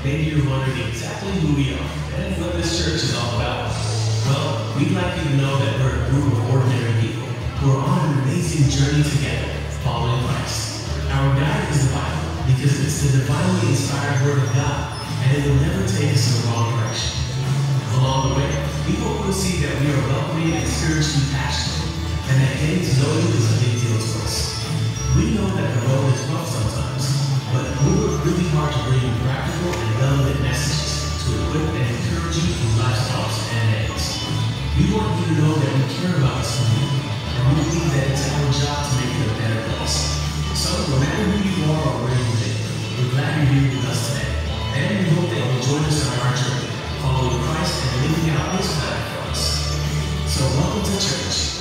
Maybe you're wondering exactly who we are and what this church is all about. Well, we'd like you to know that we're a group of ordinary people who are on an amazing journey together, following Christ. Our guide is the Bible because it's the divinely inspired Word of God, and it will never take us in the wrong direction. Along the way, we hope you'll see that we are welcoming and spiritually passionate, and that getting to know you is a big deal to us. We know that the road is rough sometimes, but we work really hard to bring you practical and relevant messages to equip and encourage you through life's ups and downs. We want you to know that we care about this community, and we believe that it's our job to make it a better place. So, no matter who you are or where you've been, we're glad you're here with us today, and we hope that you'll join us on our journey, following Christ and living out His plan for us. So, welcome to church.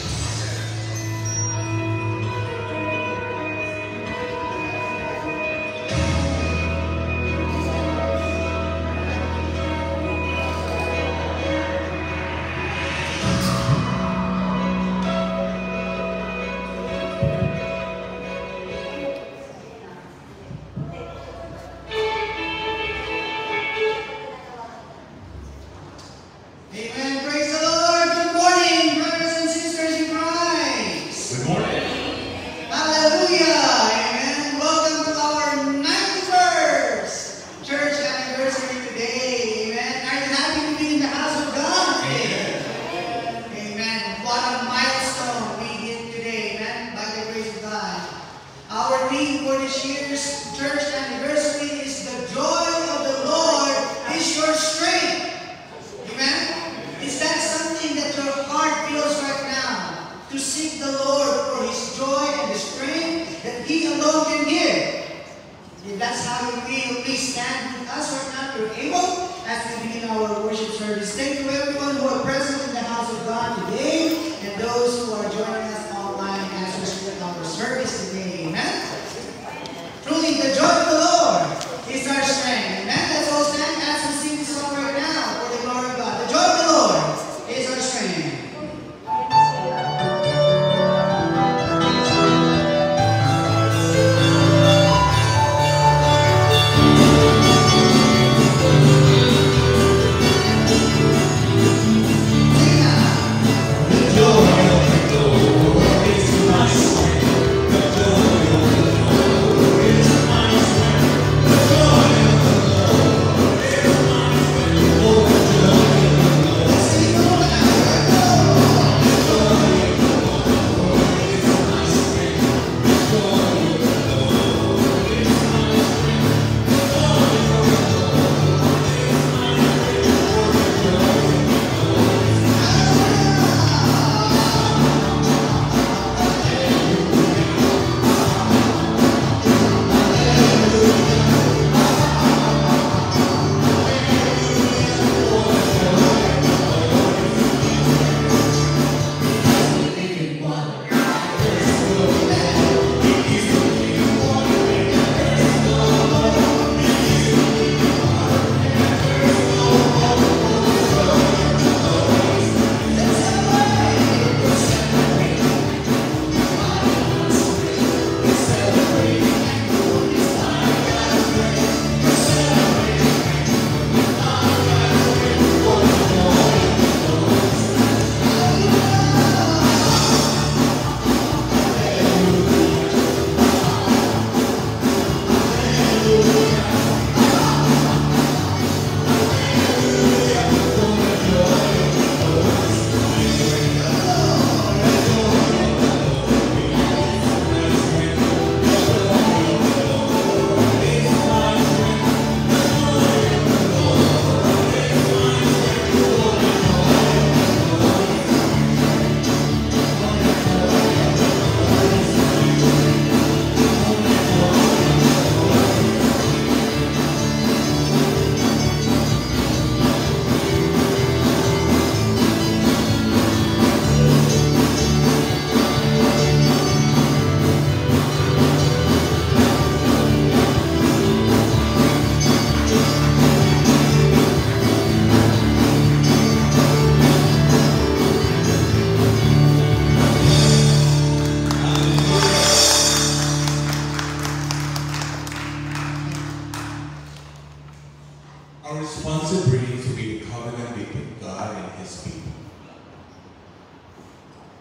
Our responsibility to be the covenant between God and His people.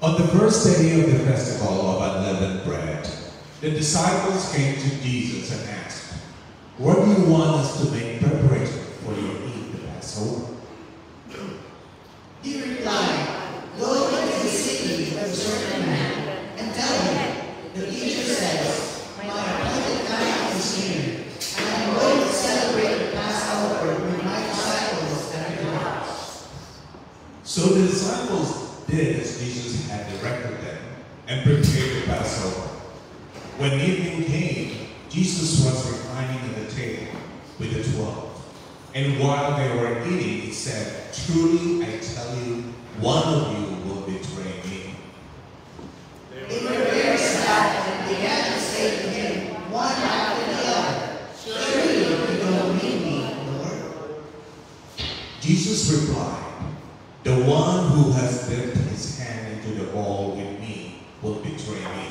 On the first day of the festival of unleavened bread, the disciples came to Jesus and asked, "Where do you want us to make preparation for your Eid, the Passover?" He replied, "Go into the city of a certain man and tell him, the teacher says, my appointed time is near. I am going to celebrate the Passover with my disciples at your house." So the disciples did as Jesus had directed them and prepared the Passover. When evening came, Jesus was reclining at the table with the 12. And while they were eating, he said, "Truly I tell you, one of you will betray me." They were very sad and began to say to him, one after the other, "Surely you don't mean me, Lord." Jesus replied, "The one who has dipped his hand into the bowl with me will betray me.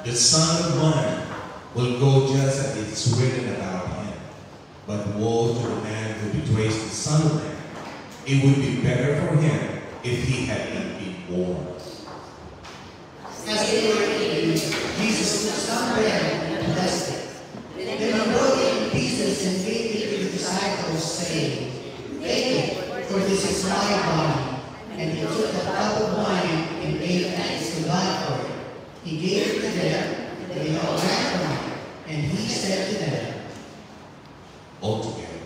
The Son of Man will go just as it's written about him. But woe to the man who betrays the Son of Man. It would be better for him if he had not been born." As they were eating, Jesus took some bread and blessed it. Then he broke it in pieces and gave it to the disciples, saying, "Take it, for this is my body." And he took a cup of wine and gave thanks to God for it. He gave it to them, and they all drank from it. And he said to them, Altogether,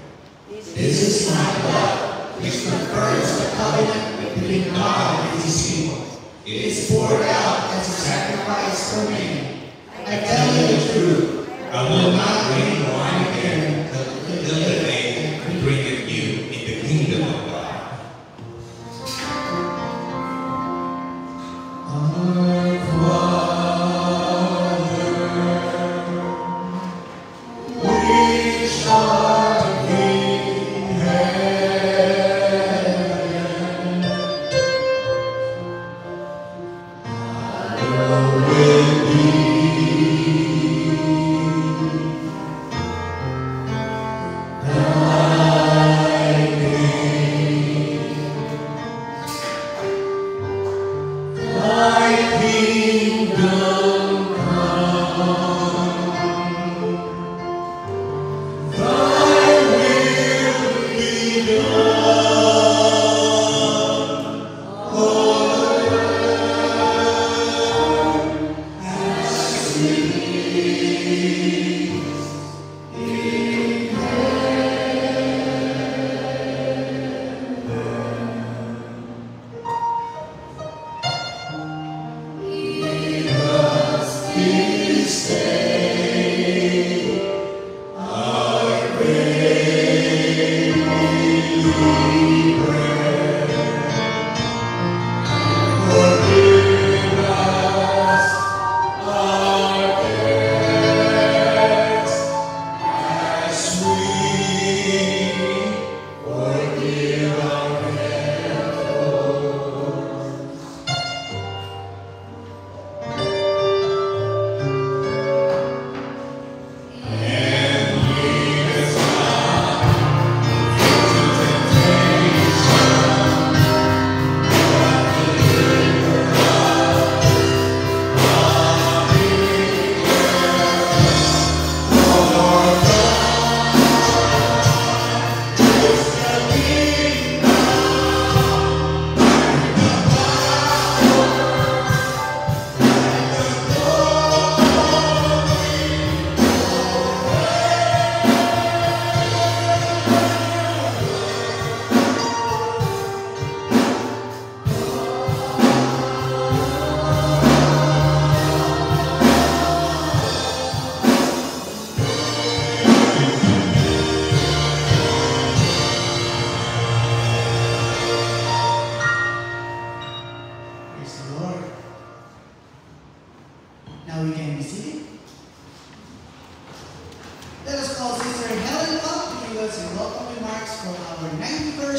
"This is my blood, which confirms the covenant between God and His people. It is poured out as a sacrifice for many. I tell you the truth, I will not drink wine again until the day I drink it new in the kingdom of God."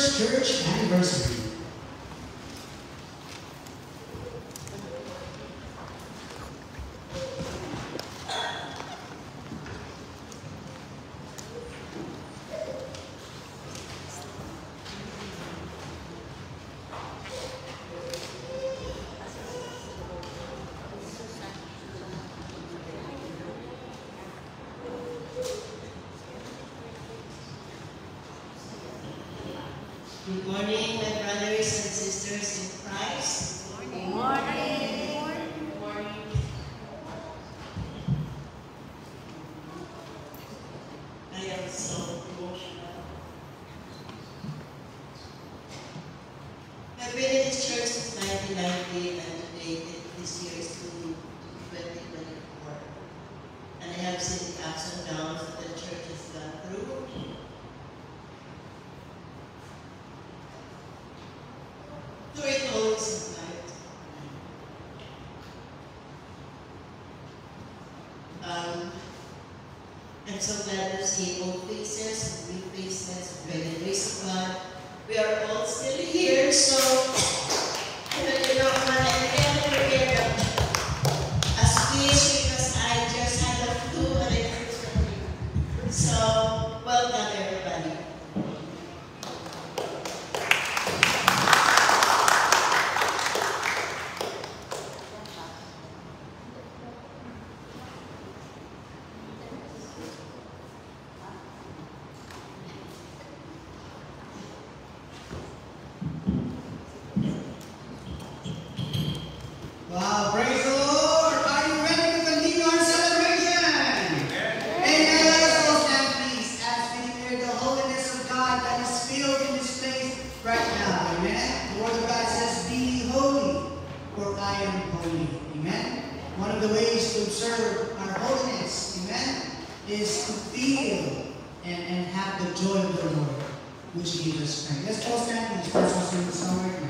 Church anniversary. Good morning, my brothers and sisters in Christ. Good morning. Good morning. I am so emotional. I've been in this church since 1990, and today, this year is 2024. And I have seen the ups and downs that the church has gone through. Through it all in life. I'm so glad to see old faces, new faces, by the grace of God. We are all still here, so you know, I can't forget them a speech because I just had a flu and I couldn't speak. So, welcome everybody. Wow, praise the Lord! Are you ready to continue our celebration? Amen. Let us all stand, please, as we declare the holiness of God that is filled in this place right now. Amen. The Word of God says, "Be ye holy, for I am holy." Amen. One of the ways to observe our holiness, amen, is to feel and have the joy of the Lord, which gives us strength. Let's all stand, please. Let's all sing the song right now.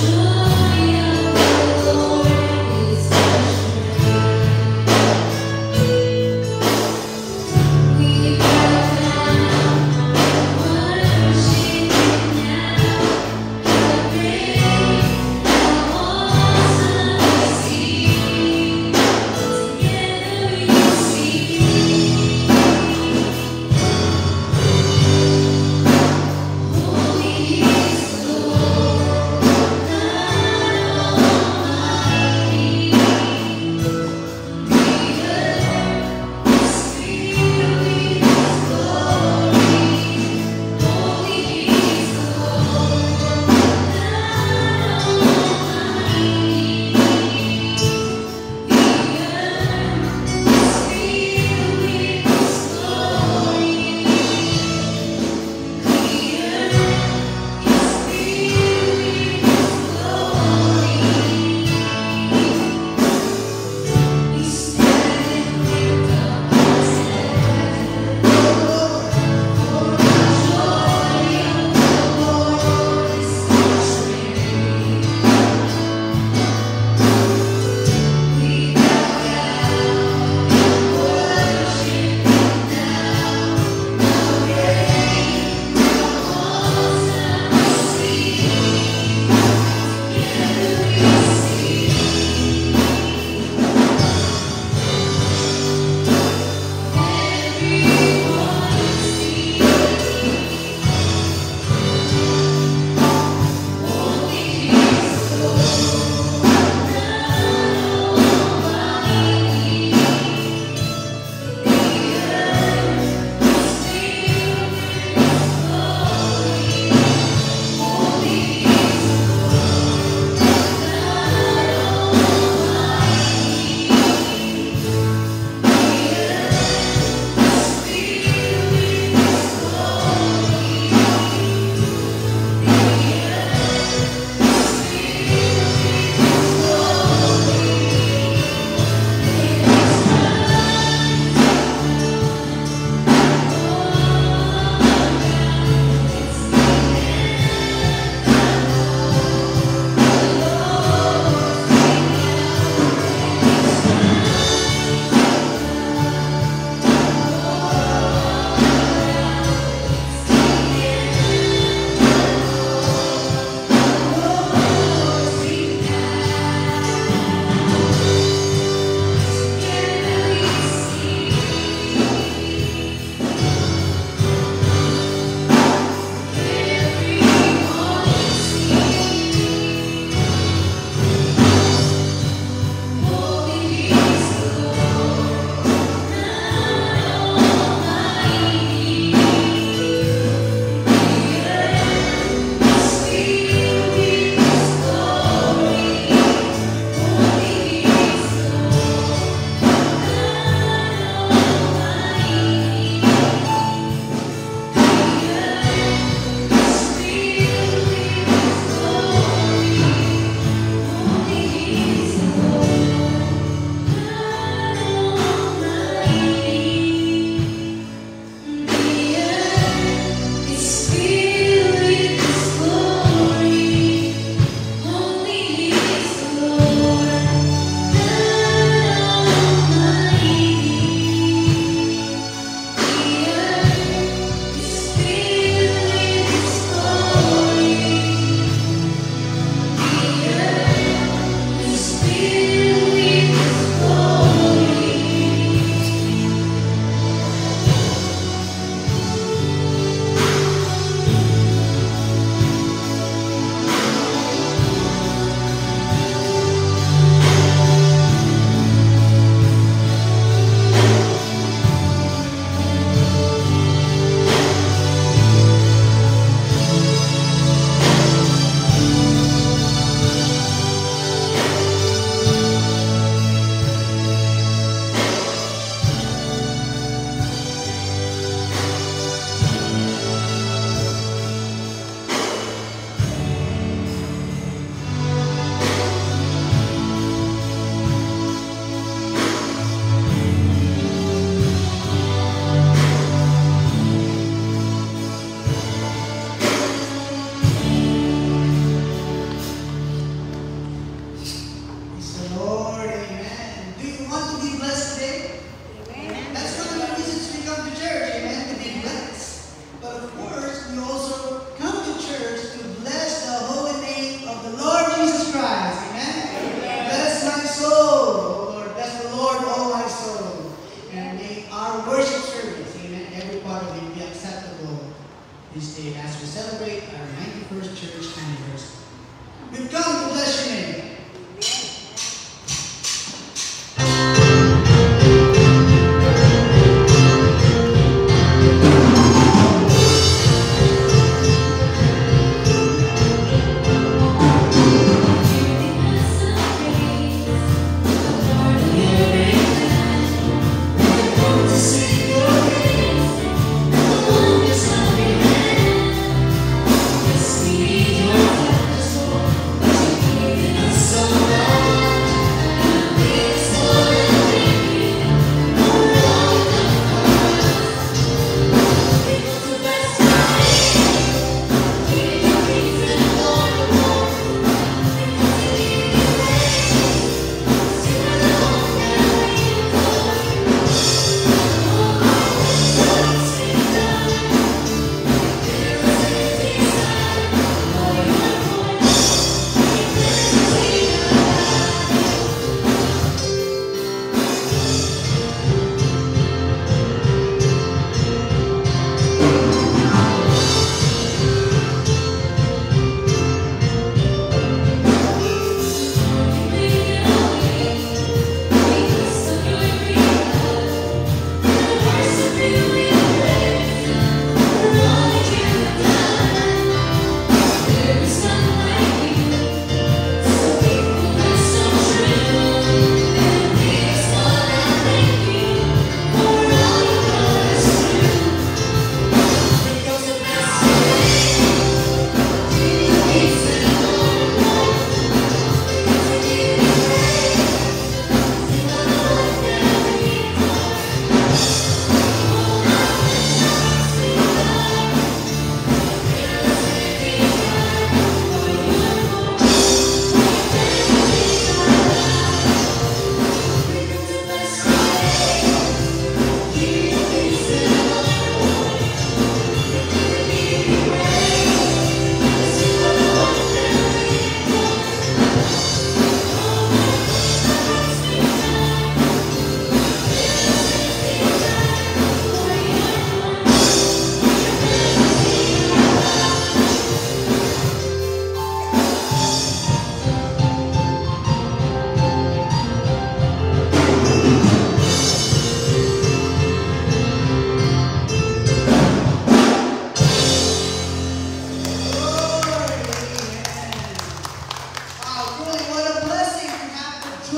Joy of the Lord is my strength.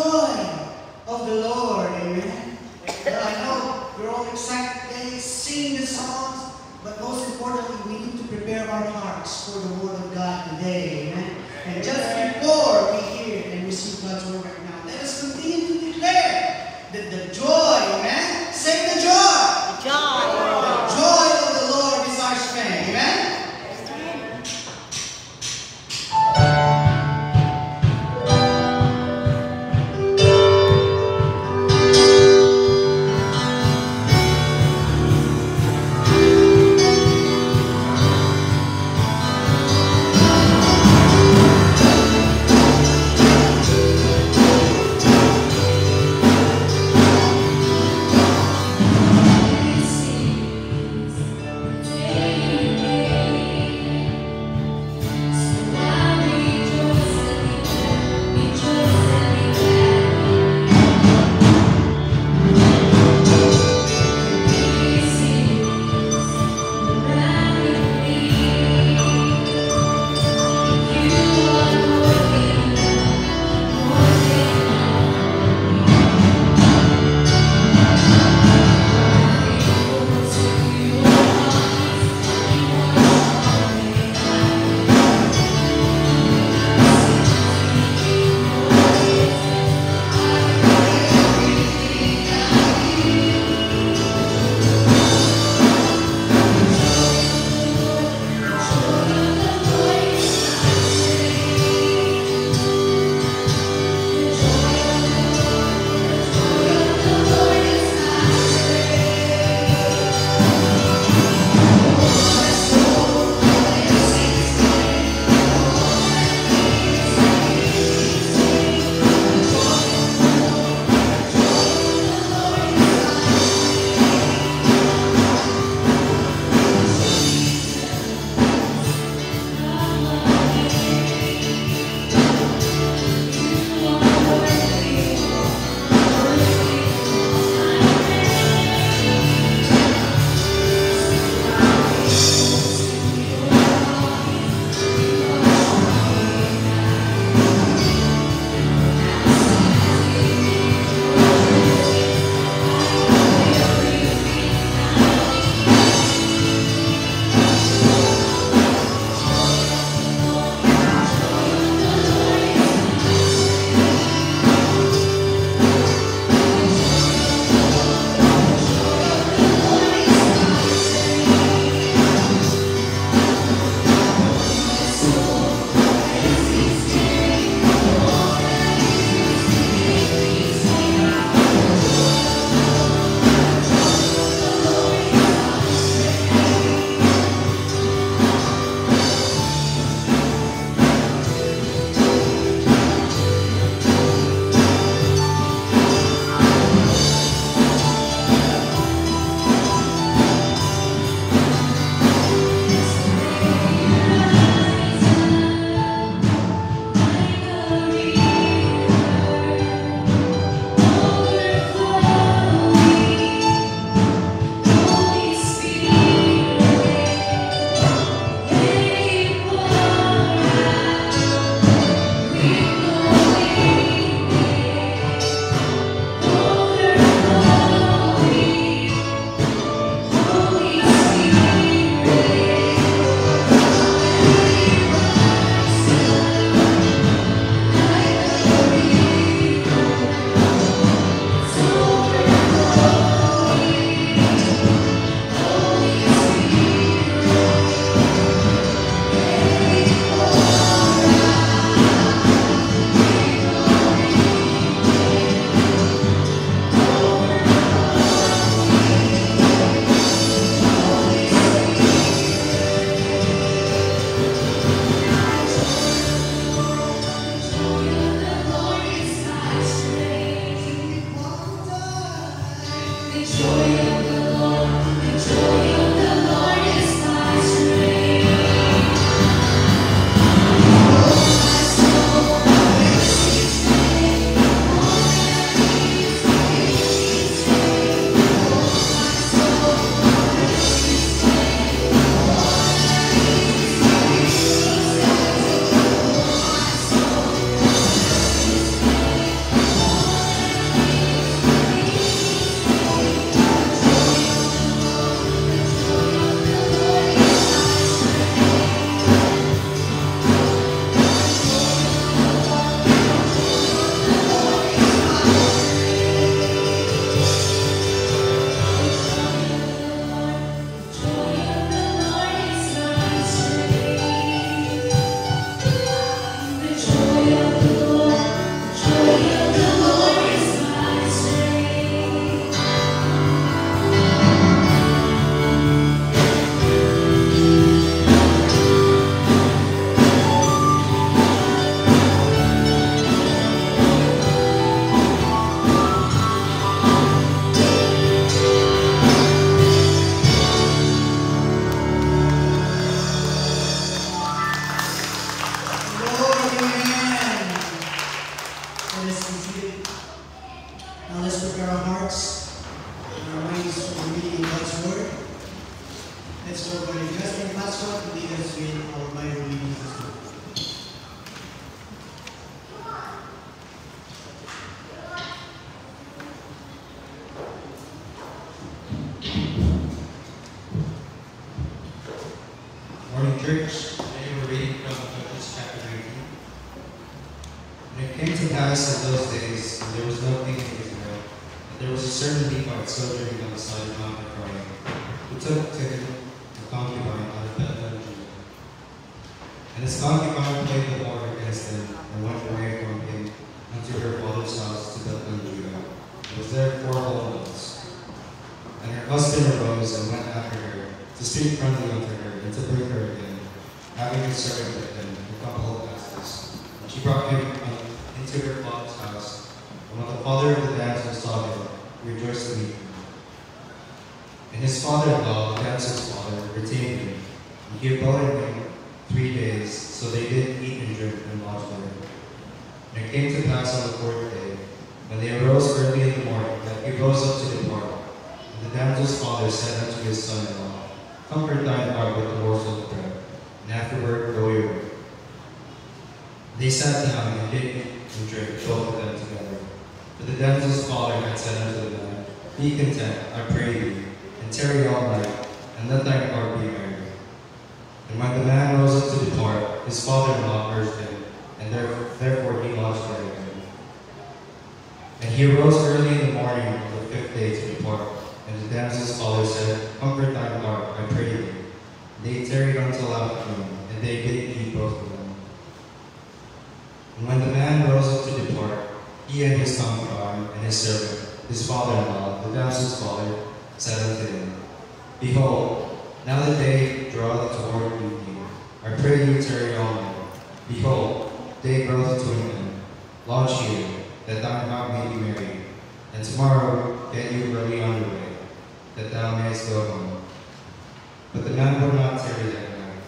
joy of the Lord. Amen. Well, I know we're all excited today, singing the songs, but most importantly, we need to prepare our hearts for the Word of God today. Amen. And just before we hear and receive God's Word right now, let us continue to declare that the joy, amen? Say the joy. Joy. The joy of the Lord is our strength. Amen. And it came to pass in those days, when there was no king in Israel, that there was a certain Levite sojourning on the side of Mount Ephraim, who took to him a concubine out of Bethlehem, Judah. And his concubine played the whore against him, and went away from him unto her father's house to Bethlehem, Judah, and was there 4 whole months. And her husband arose and went after her, to speak friendly unto her, and to bring her again, having a servant with him, a couple of asses. And she brought him into her father's house, and when the father of the damsel saw him, he rejoiced to meet him. And his father-in-law, the damsel's father, retained him, and he abode in him 3 days, so they did eat and drink and lodge there. And it came to pass on the 4th day, when they arose early in the morning, that he rose up to depart. And the damsel's father said unto his son-in-law, Comfort thine heart with a morsel of bread, and afterward go your way. They sat down and did eat and drink, both of them together. For the damsel's father had said unto the man, Be content, I pray thee, and tarry all night, and let thine heart be merry. And when the man rose up to depart, his father-in-law urged him, and therefore he lodged there again. And he arose early in the morning of the 5th day to depart. And the damsel's father said, Comfort thine heart, I pray thee. They tarried until afternoon, and they did eat both of them. And when the man rose up to depart, he and his concubine and his servant, his father-in-law, the damsel's father, said unto him, Behold, now the day draweth toward evening. I pray you tarry all night. Behold, day groweth to an end. Lodge here, that thine heart may be merry. And tomorrow get you early on your way, that thou mayest go home. But the man would not tarry that night.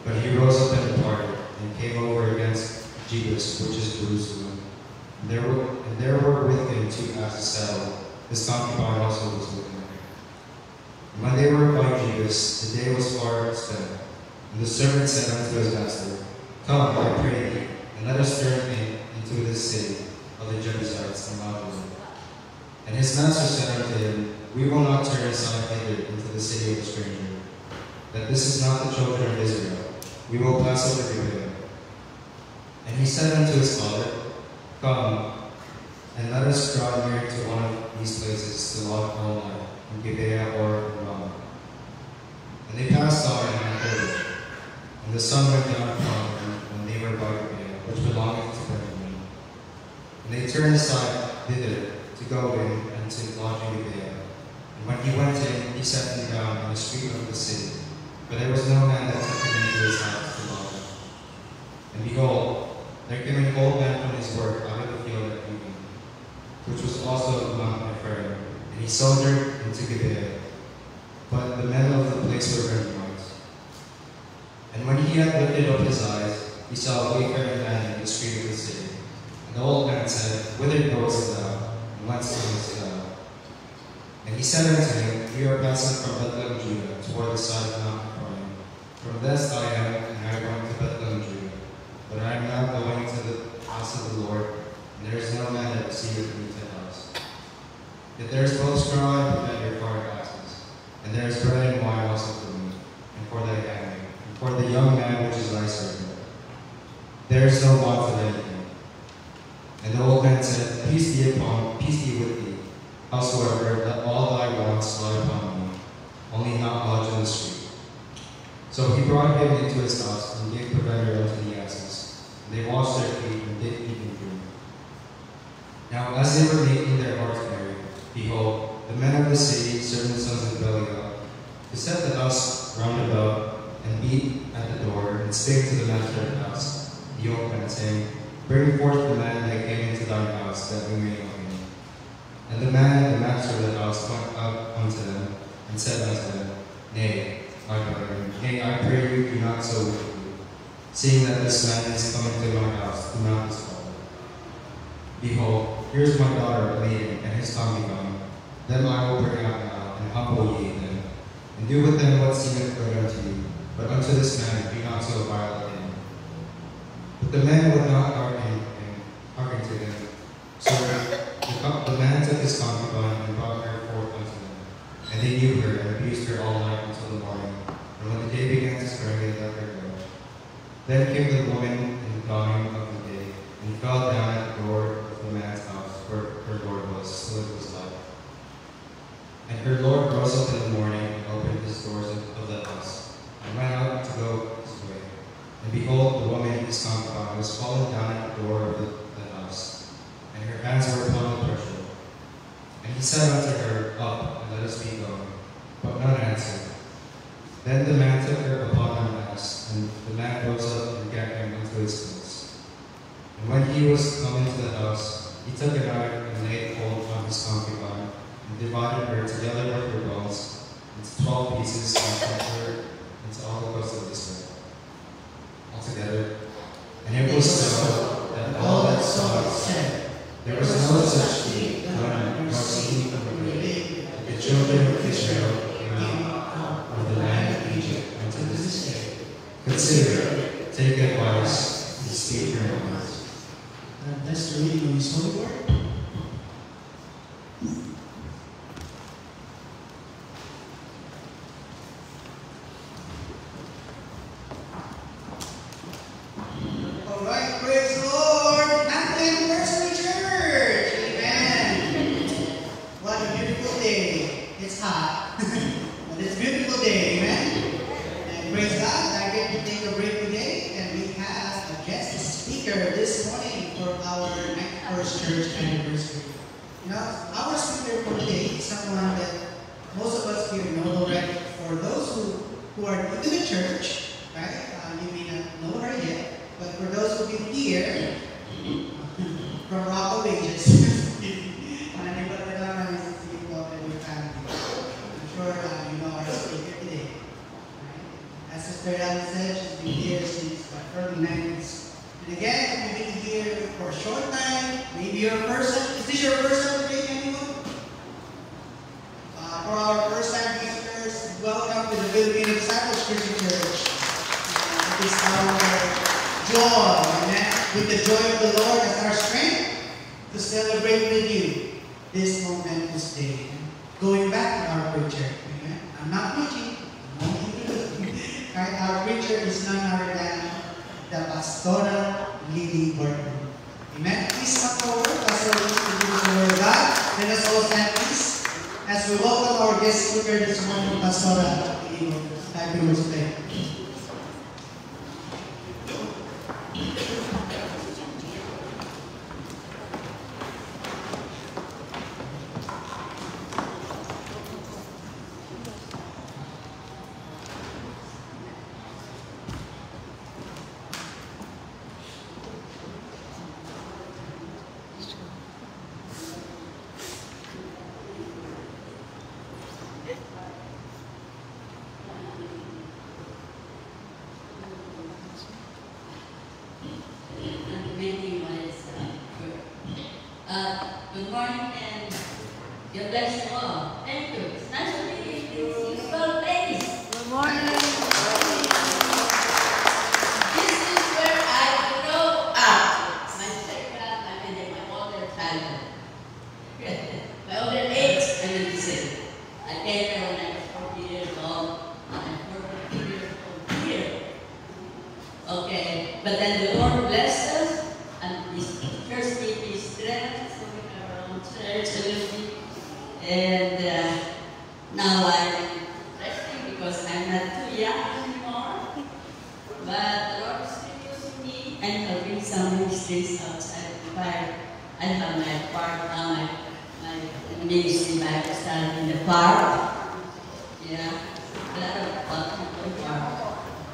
But he rose up and departed, and came over against Jebus, which is Jerusalem. And there were with him 2 asses saddled. His concubine also was with him. And when they were by Jebus, the day was far spent. And the servant said unto his master, Come, I pray thee, and let us turn into this city of the Jebusites and Mount Israel. And his master said unto him, We will not turn aside hither into the city of a stranger, that this is not the children of Israel. We will pass over Gibeah. And he said unto his father, Come, and let us draw near to one of these places to lodge all night, in Gibeah or in Ramah. And they passed on and heard it. And the sun went down upon them when they were by Gibeah, which belongeth to Benjamin. And they turned aside thither to go in and to lodge in Gibeah. And when he went in, he set him down in the street of the city. But there was no man that took him into his house to lodge. And behold, there came an old man from his work out of the field at evening, which was also of Mount Ephraim, and he sojourned into Gibeah. But the men of the place were Benjamites. And when he had lifted up his eyes, he saw a wayfaring man in the street of the city. And the old man said, Whither goest thou, and whence comest thou? And he said unto him, We are passing from Bethlehem, Judah, toward the side of Mount Ephraim. From thence I am, and I am going to Bethlehem, Judah. But I am now going to the house of the Lord, and there is no man that receiveth me to the house. Yet there is both straw and bread for our asses, and there is bread and wine also for me, and for thy handmaid, and for the young man which is thy servant. There is no want of anything. And the old man said, Peace be with thee. Howsoever, let all thy wants lie upon me, only not lodge in the street. So he brought him into his house, and gave provender unto the asses. And they washed their feet, and did eat and drink. Now as they were making their hearts merry, behold, the men of the city, certain sons of Belial, who set the house round about, and beat at the door, and spake to the master of the house, the old man, saying, Bring forth the man that came into thine house, that we may know him. And the man, the master of the house, went out unto them, and said unto them, Nay, my brethren, nay, I pray you, do not so with me, seeing that this man is coming to my house, do not his father. Behold, here is my daughter bleeding, and his concubine. Them I will bring out now, and humble ye them, and do with them what seemeth good unto you. But unto this man be not so violent him. But the man would not hearken to him. So the man took his concubine and brought her forth unto them. And they knew her, and abused her all night until the morning. And when the day began to spring, they let her go. Then came the woman in the dawning of the day, and fell down at the door of the man's house where her Lord was, so it was light. And her Lord rose up in the morning and opened his doors of the house, and went out to go his way. And behold, the woman his concubine was fallen down at the door of the house, and her hands were upon the threshold. And he said unto her, Up, and let us be going. But none answered. Then the man took her upon an ass, and the man rose up and gat him into his clothes. And when he was come into the house, he took a knife and laid hold on his concubine, and divided her together with her bones into 12 pieces, and cut her into all the coast of Israel altogether. And it was so that all that saw it said, There was no such deed done nor seen of a grave. The children of Israel came out of the land of Egypt unto this day. Consider, take advice, and speak your minds. That's the reading of His holy word. All right, praise the Lord. Happy anniversary, church. Amen. What a beautiful day. It's hot, but it's a beautiful day. Amen. And praise God. I get to take a break today, and we have a guest speaker this morning for our 91st church anniversary. You know, our speaker for today is someone that most of us here know already. For those who are new to the church, right? You may not know her yet. But for those who've been here, from Rock of Ages, I'm sure you know our speaker today. Right? As Sister Ellen said, she's been here since the early 90s. And again, if you've been here for a short time, maybe you're a person. Is this your first time today, anyone? For our first time visitors, welcome to the Filipino Disciples Christian Church. It is our joy, amen, with the joy of the Lord as our strength to celebrate with you this momentous day. Going back to our preacher, amen. I'm not preaching, I'm only right? Our preacher is none other than the Pastora Lily Burton. Amen. Please come forward, Pastor Lily, to give us the word of God. Let us all stand, please, as we welcome our guest speaker this morning, Pastora Lily Burton. Happy birthday. Good morning and God bless you all. Thank you. It's nice to be in this useful place. Good morning. This is where I grew up. My second, my older childhood. My older age, I mean to say. I came here when I was 40 years old. I'm 42 years old here. Okay, but then the Lord blessed us and this church gave me strength. Church a little bit, and now I'm resting because I'm not too young anymore. But the Lord is still using me and helping some ministries outside the choir. I have my part now, my ministry Bible study in the park. Yeah, a lot of people park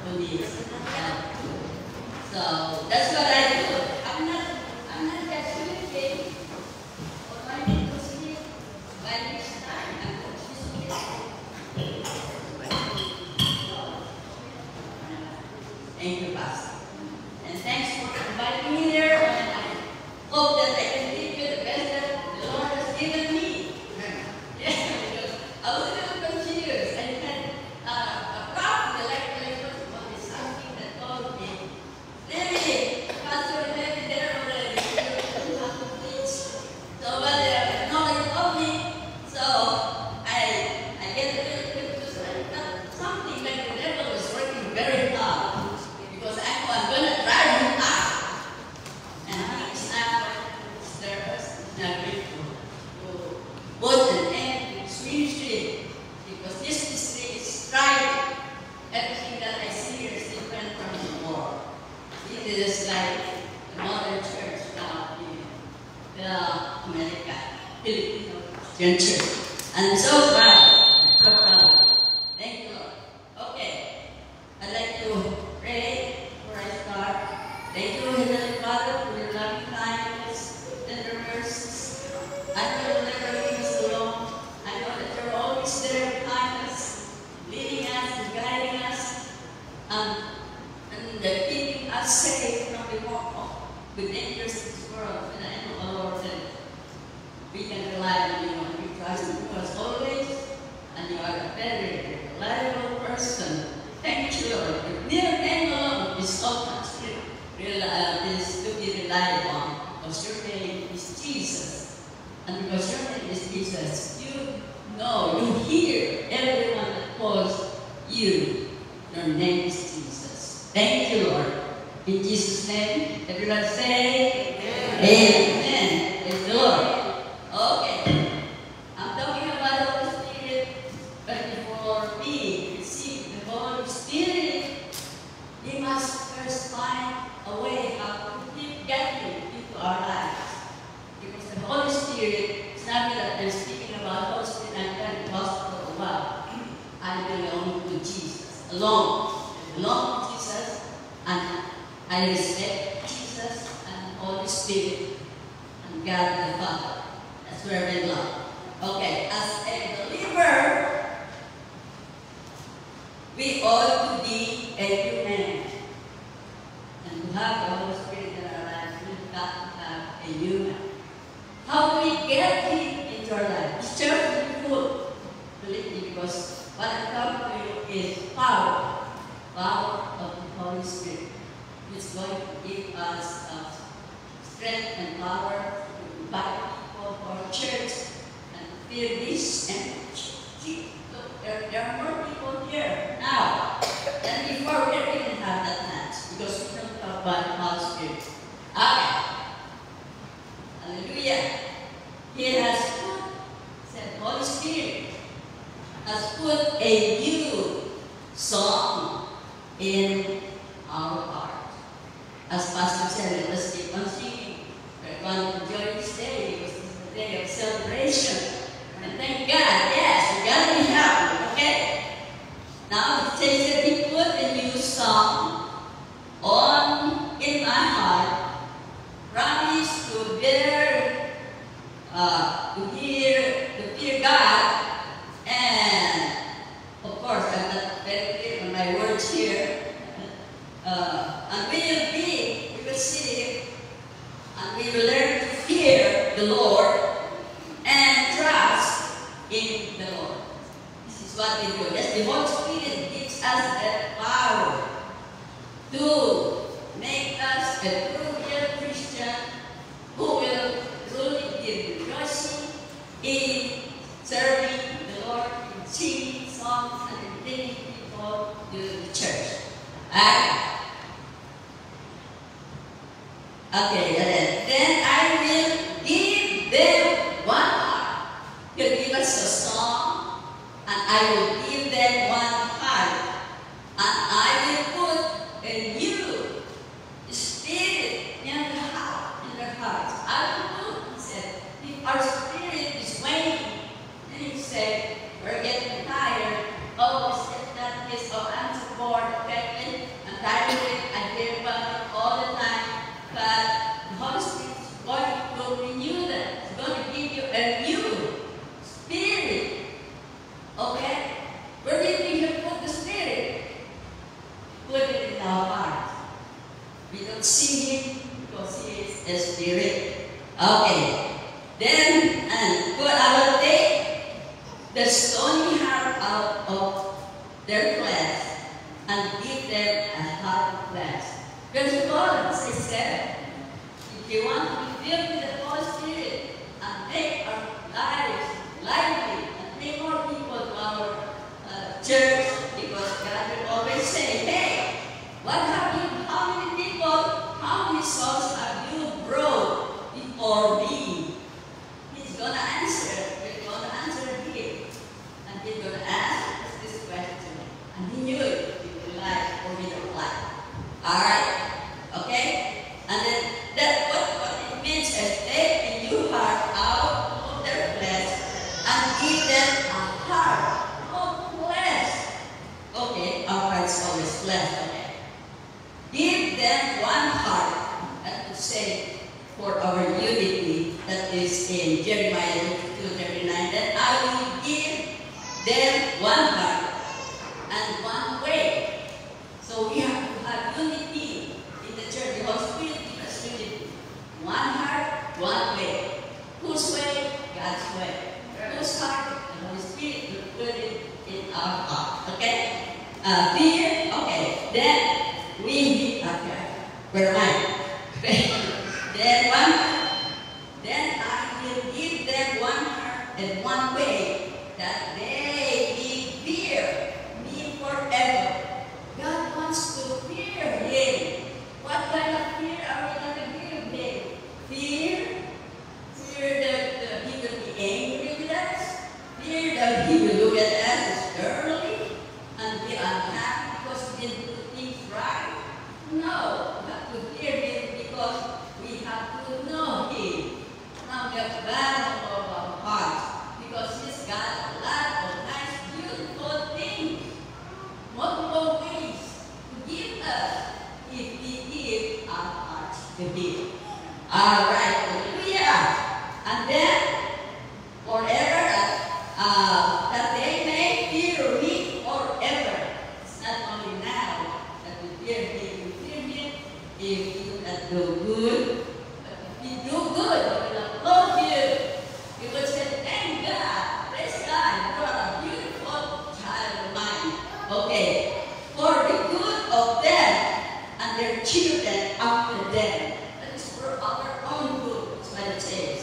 who needs help. So that's what I do. I'm not just communicating. Thank you, Pastor. And thanks for inviting me here. And I hope that I can give you the best that the Lord has given me. Yeah, because I was a little confused. I had a problem. The language is something that told me, really, Pastor, Filipino Christian Church. I'm so proud. So proud. Thank you, Lord. Okay. I'd like to pray before I start. Thank you, Heavenly Father, for your loving kindness and your mercies. I know you'll never leave us alone. I know that you're always there behind us, leading us and guiding us, and keeping us safe from the dangers of this world. And I know, Lord, that we can rely on you and we trust in you as always, and you are a very reliable person. Thank you, Lord. Your mere name alone is so much is to be relied on, because your name is Jesus. And because your name is Jesus, you hear everyone that calls you. Your name is Jesus. Thank you, Lord. In Jesus' name, everyone say, Amen. Praise the Lord. Okay. I'm talking about the Holy Spirit, but before we receive the Holy Spirit, we must first find a way how to get Him into our lives. Because the Holy Spirit, it's not that they're speaking about Holy Spirit and then the hospital. Well, I belong to Jesus alone. I belong to Jesus, and I respect Jesus and the Holy Spirit and God the Father. That's where I belong. Okay, as a believer, we ought to be a human. And to have the Holy Spirit in our lives, we've got to have a human. How do we get Him into our life? It's just full, believe me, because what I'm talking to you is power of the Holy Spirit. It's going to give us strength and power to invite people to our church and feel this energy. Look, there are more people here now than before we didn't have that match, because we don't talk about the Holy Spirit. Okay. Hallelujah. He has put, said Holy Spirit, has put a new song in our heart. As Pastor said, let us keep on singing. We're going to enjoy this day because this is a day of celebration. And thank God, yes, we're going to be happy, okay? Now it says that He put a new song in my heart. Promise to fear God, and of course I'm not very clear on my words here. And we will see, and we will learn to fear the Lord and trust in the Lord. This is what we do. Yes, the Holy Spirit gives us that power to make us a true real Christian who will truly be rejoicing in serving the Lord, in singing songs, and in bringing people to the church. Okay, then I will give them one heart. He'll give us a song, and I will give them one heart. And I will put a new spirit in their hearts. I will put, he said, if our spirit is waning, then he said, we're getting tired. Oh, is that this? Oh, I'm so bored, affected, I'm tired of it, I hear about it all the time. But the Holy Spirit is going to renew them. It's going to give you a new spirit. Okay? Where do you think He put the spirit? Put it in our heart. We don't see Him because He is a spirit. Okay. Then, I will take the stony heart out of their flesh and give them a heart of flesh. Because God, as I said, if you want to be filled with the Holy Spirit and make our lives lively and bring more people to our church, because God will always say, hey, how many people, how many souls have you brought before me? He's going to answer. We're going to answer Him. And He's going to ask us this question. And He knew it. He would like or He don't like. Alright? Okay? And then what it means is take a new heart out of their in Jeremiah 2:39 that I will give them one heart and one way. So we have to have unity in the church. The Holy Spirit gives us unity. One heart, one way. Whose way? God's way. Whose heart? The Holy Spirit will put it in our heart. Okay? Fear. Okay. Then we okay. Where am I? Then I will give them one heart and one way, that they may fear me forever. God wants to fear Him. What kind of fear are we going to give Him? Fear that He will be angry with us. Fear that He will look at us sternly and be unhappy because we didn't do things right. No, we have to fear Him because we have to know Him. Now we have battle of our hearts because He's got a lot of nice, beautiful things, multiple ways to give us if we give our hearts to Him. All right, hallelujah. And then forever, that they may fear me forever. It's not only now that we fear Him. We fear Him if we do not do good. But if we do good, we will love you. We will say, thank God, praise God, you are a beautiful child of mine. Okay, for the good of them and their children after them. That is for our own good, that's what it says.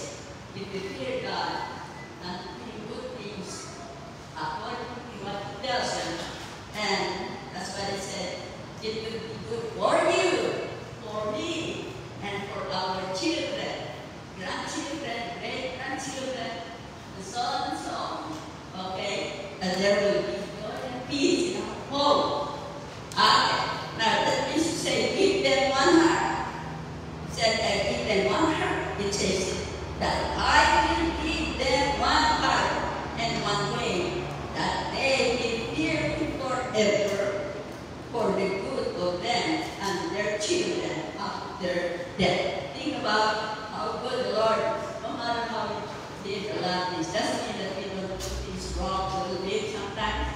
If we fear God and do good things according to what He tells us, and that's what it said, it will be good for you, for me, and for our children, grandchildren, great-grandchildren, and so on and so on. Okay? And there will be joy and peace in our home. Okay. Now, that means to say, give them one heart. It said, give them one heart. It says that I will give them one heart and one way, that they will fear me forever, for the good of them and their children after death. Think about how good the Lord is. No matter how we did a lot of things, doesn't mean that we don't do things wrong a little bit sometimes.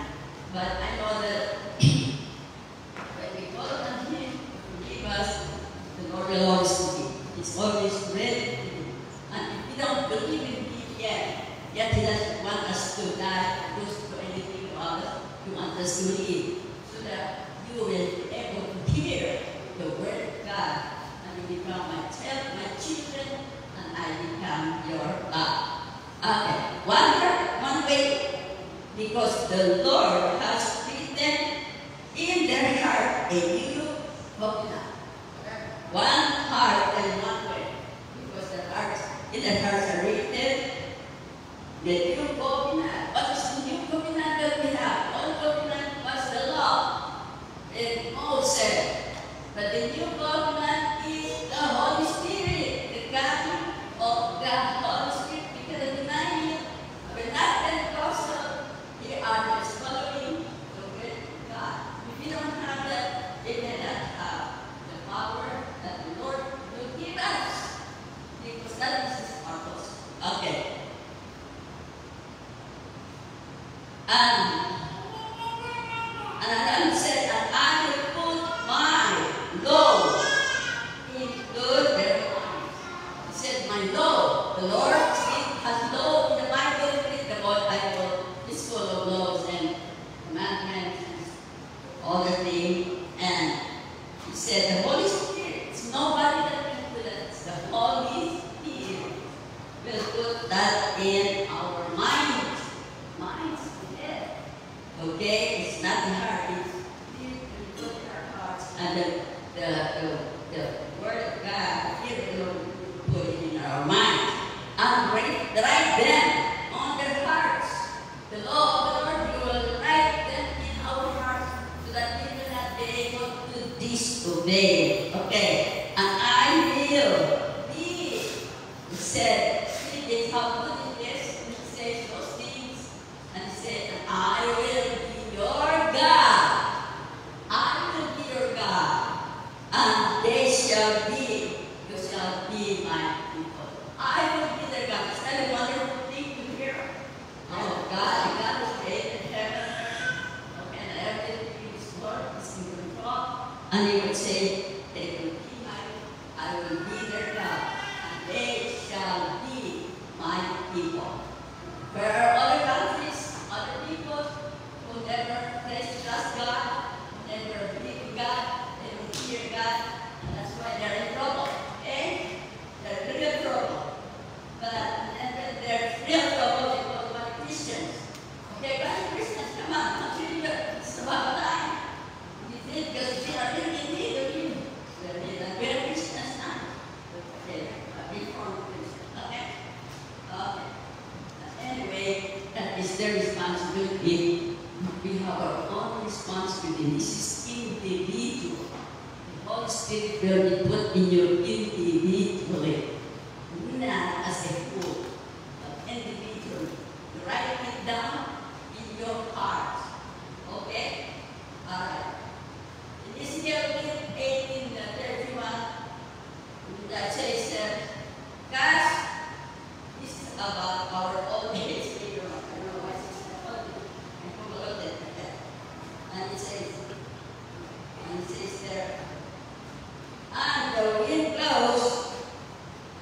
But I know that when we call on Him to forgive us, the Lord will always forgive. He's always ready to forgive. And if we don't believe in Him yet He doesn't want us to die or do anything to others. He wants us to live so that you will be able to hear the word of God, and you become my children, and I become your God. Okay, one heart, one way, because the Lord has written in their heart a new covenant. One heart and one way, because in their hearts are written the new covenant. What is the new covenant that we have? Old covenant was the law in Moses. But the new covenant is the Holy Spirit, the coming of the Holy Spirit. Because of the 9 years, we're not Pentecostal. We are just following the word of God. If you don't have that, you cannot have the power that the Lord will give us. Because that is His purpose. Okay. And Adam said, and I will put my law into their minds. He said, my law. The Lord has law in the Bible. The Bible is full of laws and commandments and all the things. And He said, the Holy Spirit, it's nobody that can do that. It's the Holy Spirit will put that in our minds. Minds, yeah. Okay, it's not in our, it's here to put in our hearts. And the Word of God, here will put it in our minds. And write them on their hearts. The law of the Lord, you will write them in our hearts so that we will not be able to disobey. Okay, and I will be, He said, see how good it is. He says those things. And He said, I will be your God. I will be your God. And they shall be, you shall be my people. I will be their God. Is that a wonderful thing to hear? Oh, God who created heaven and everything is Lord is in control. And He would say, they will be I will be their God, and they shall be my people. There are other countries, other people who never trust God, never believe in God, they don't fear God, and that's why they're in trouble. Okay? They're in real trouble. But and they're real trouble because of Christians. Okay, but Christians, come on, don't you do it. It's about time. Because they are really in need of you. They're Christians now. Okay, a reformed Christian. Okay? Okay. Anyway, that is their responsibility. We have our own responsibility. This is individual. The Holy Spirit will be put in you individually, not as a whole, but individually. Write it down in your heart. Okay? All right. In Ezekiel 18:31, that says, guys, this is about our old age. I don't know why it's not I forgot it. And it says there, and the wind blows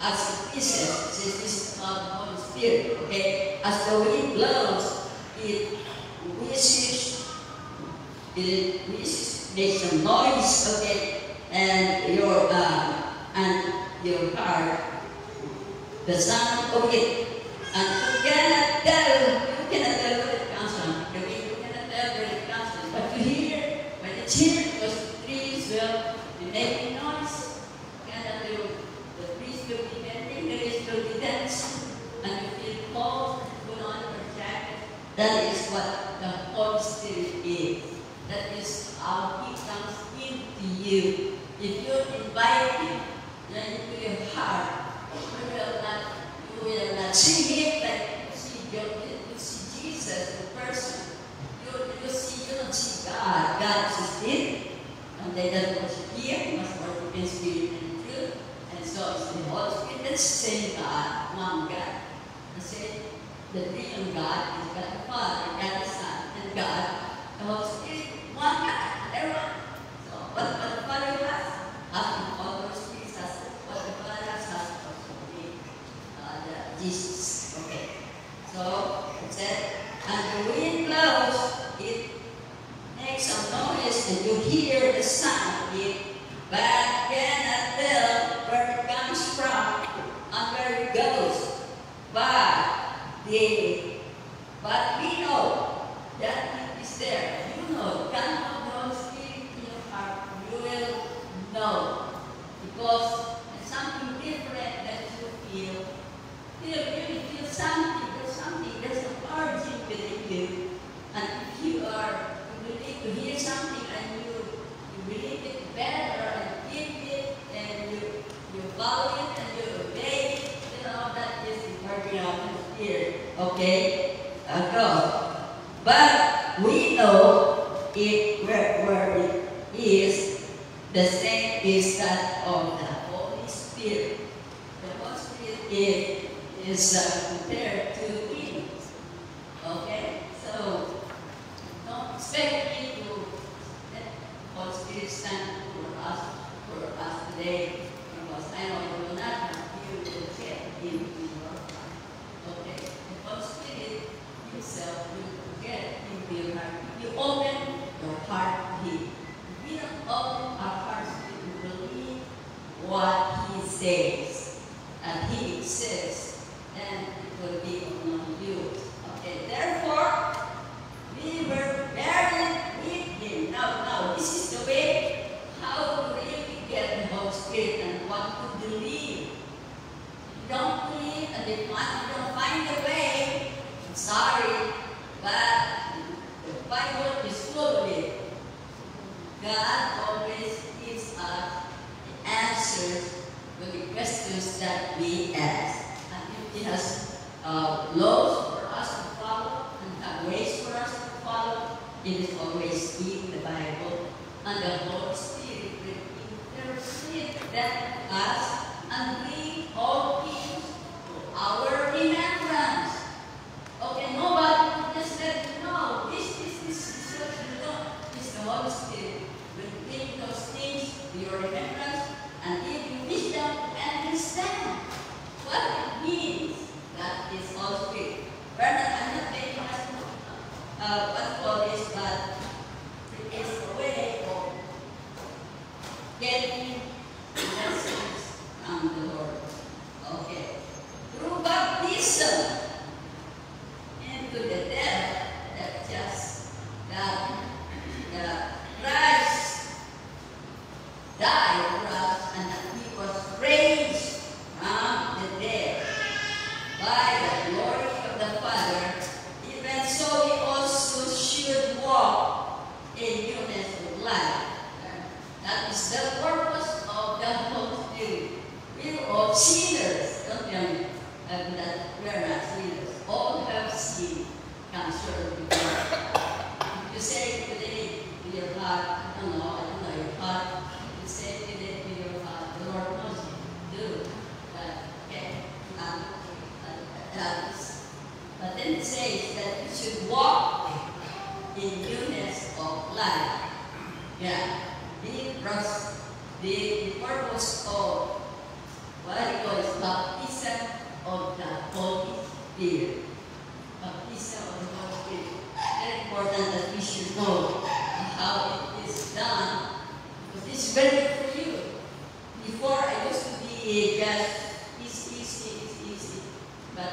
as it says, this is about the Holy Spirit, okay? As the wind blows, it wishes, makes a noise, okay? And your heart, the sound of it, and you cannot tell where it comes from. The way you cannot tell where it comes from. But you hear, when it's here, because the trees will be making noise, and the trees will be bending, the trees will be dancing, and you feel cold, and put on your jacket. That is what the Holy Spirit is. That is how He comes into you. If you invite Him into your heart, you will not see Him like you see Jesus, the person. You don't see God. God is in, and they don't worship here. You must worship in spirit and truth. And so it's the Holy Spirit, that's the same God, one God. The real God is God the Father, God the Son, and God the Holy Spirit, one God. Everyone. So what the Father has the Holy Spirit has. What the Father has also Jesus. Okay. So it said, and the wind blows, it makes a noise, and you hear the sound of it, but cannot tell where it comes from and where it goes. But we know that it is there. You know, God of the Holy Spirit in your heart, you will know. Because there's something different that you feel. You feel something, there's an urging within you. And if you believe to hear something and you believe it better and give it and you follow it and you obey it, that is the working of the Spirit. Okay? Go. But we know it where it is, the same is that of the Holy Spirit. The Holy Spirit is compared to Him. Okay? So, don't expect me to let the Holy Spirit stand for us today, because I know you will not have you will get Him in your heart. Okay? The Holy Spirit Himself will get into your heart. You open your heart to Him. We don't open our hearts to believe what He says, and He exists, and it will be among you. Okay, therefore, we were buried with Him. Now, this is the way how to really get the Holy Spirit and what to believe. If you don't believe and if you don't find a way, I'm sorry, but the Bible is full of it. God always gives us the answers to the questions that we ask. And if He has laws for us to follow and have ways for us to follow, it is always in the Bible. And the Holy Spirit will interpret that to us and bring all things and that we are not sinners. All have sinned, come short of God. If you say today in your heart, I don't know your heart, you say today in your heart, the Lord knows you do, okay, but then it says that you should walk in newness of life. Yeah, the purpose of what it calls baptism of the Holy Spirit. Baptism of the Holy Spirit. Very important that we should know how it is done, because this is very good for you. Before I used to be just easy, but I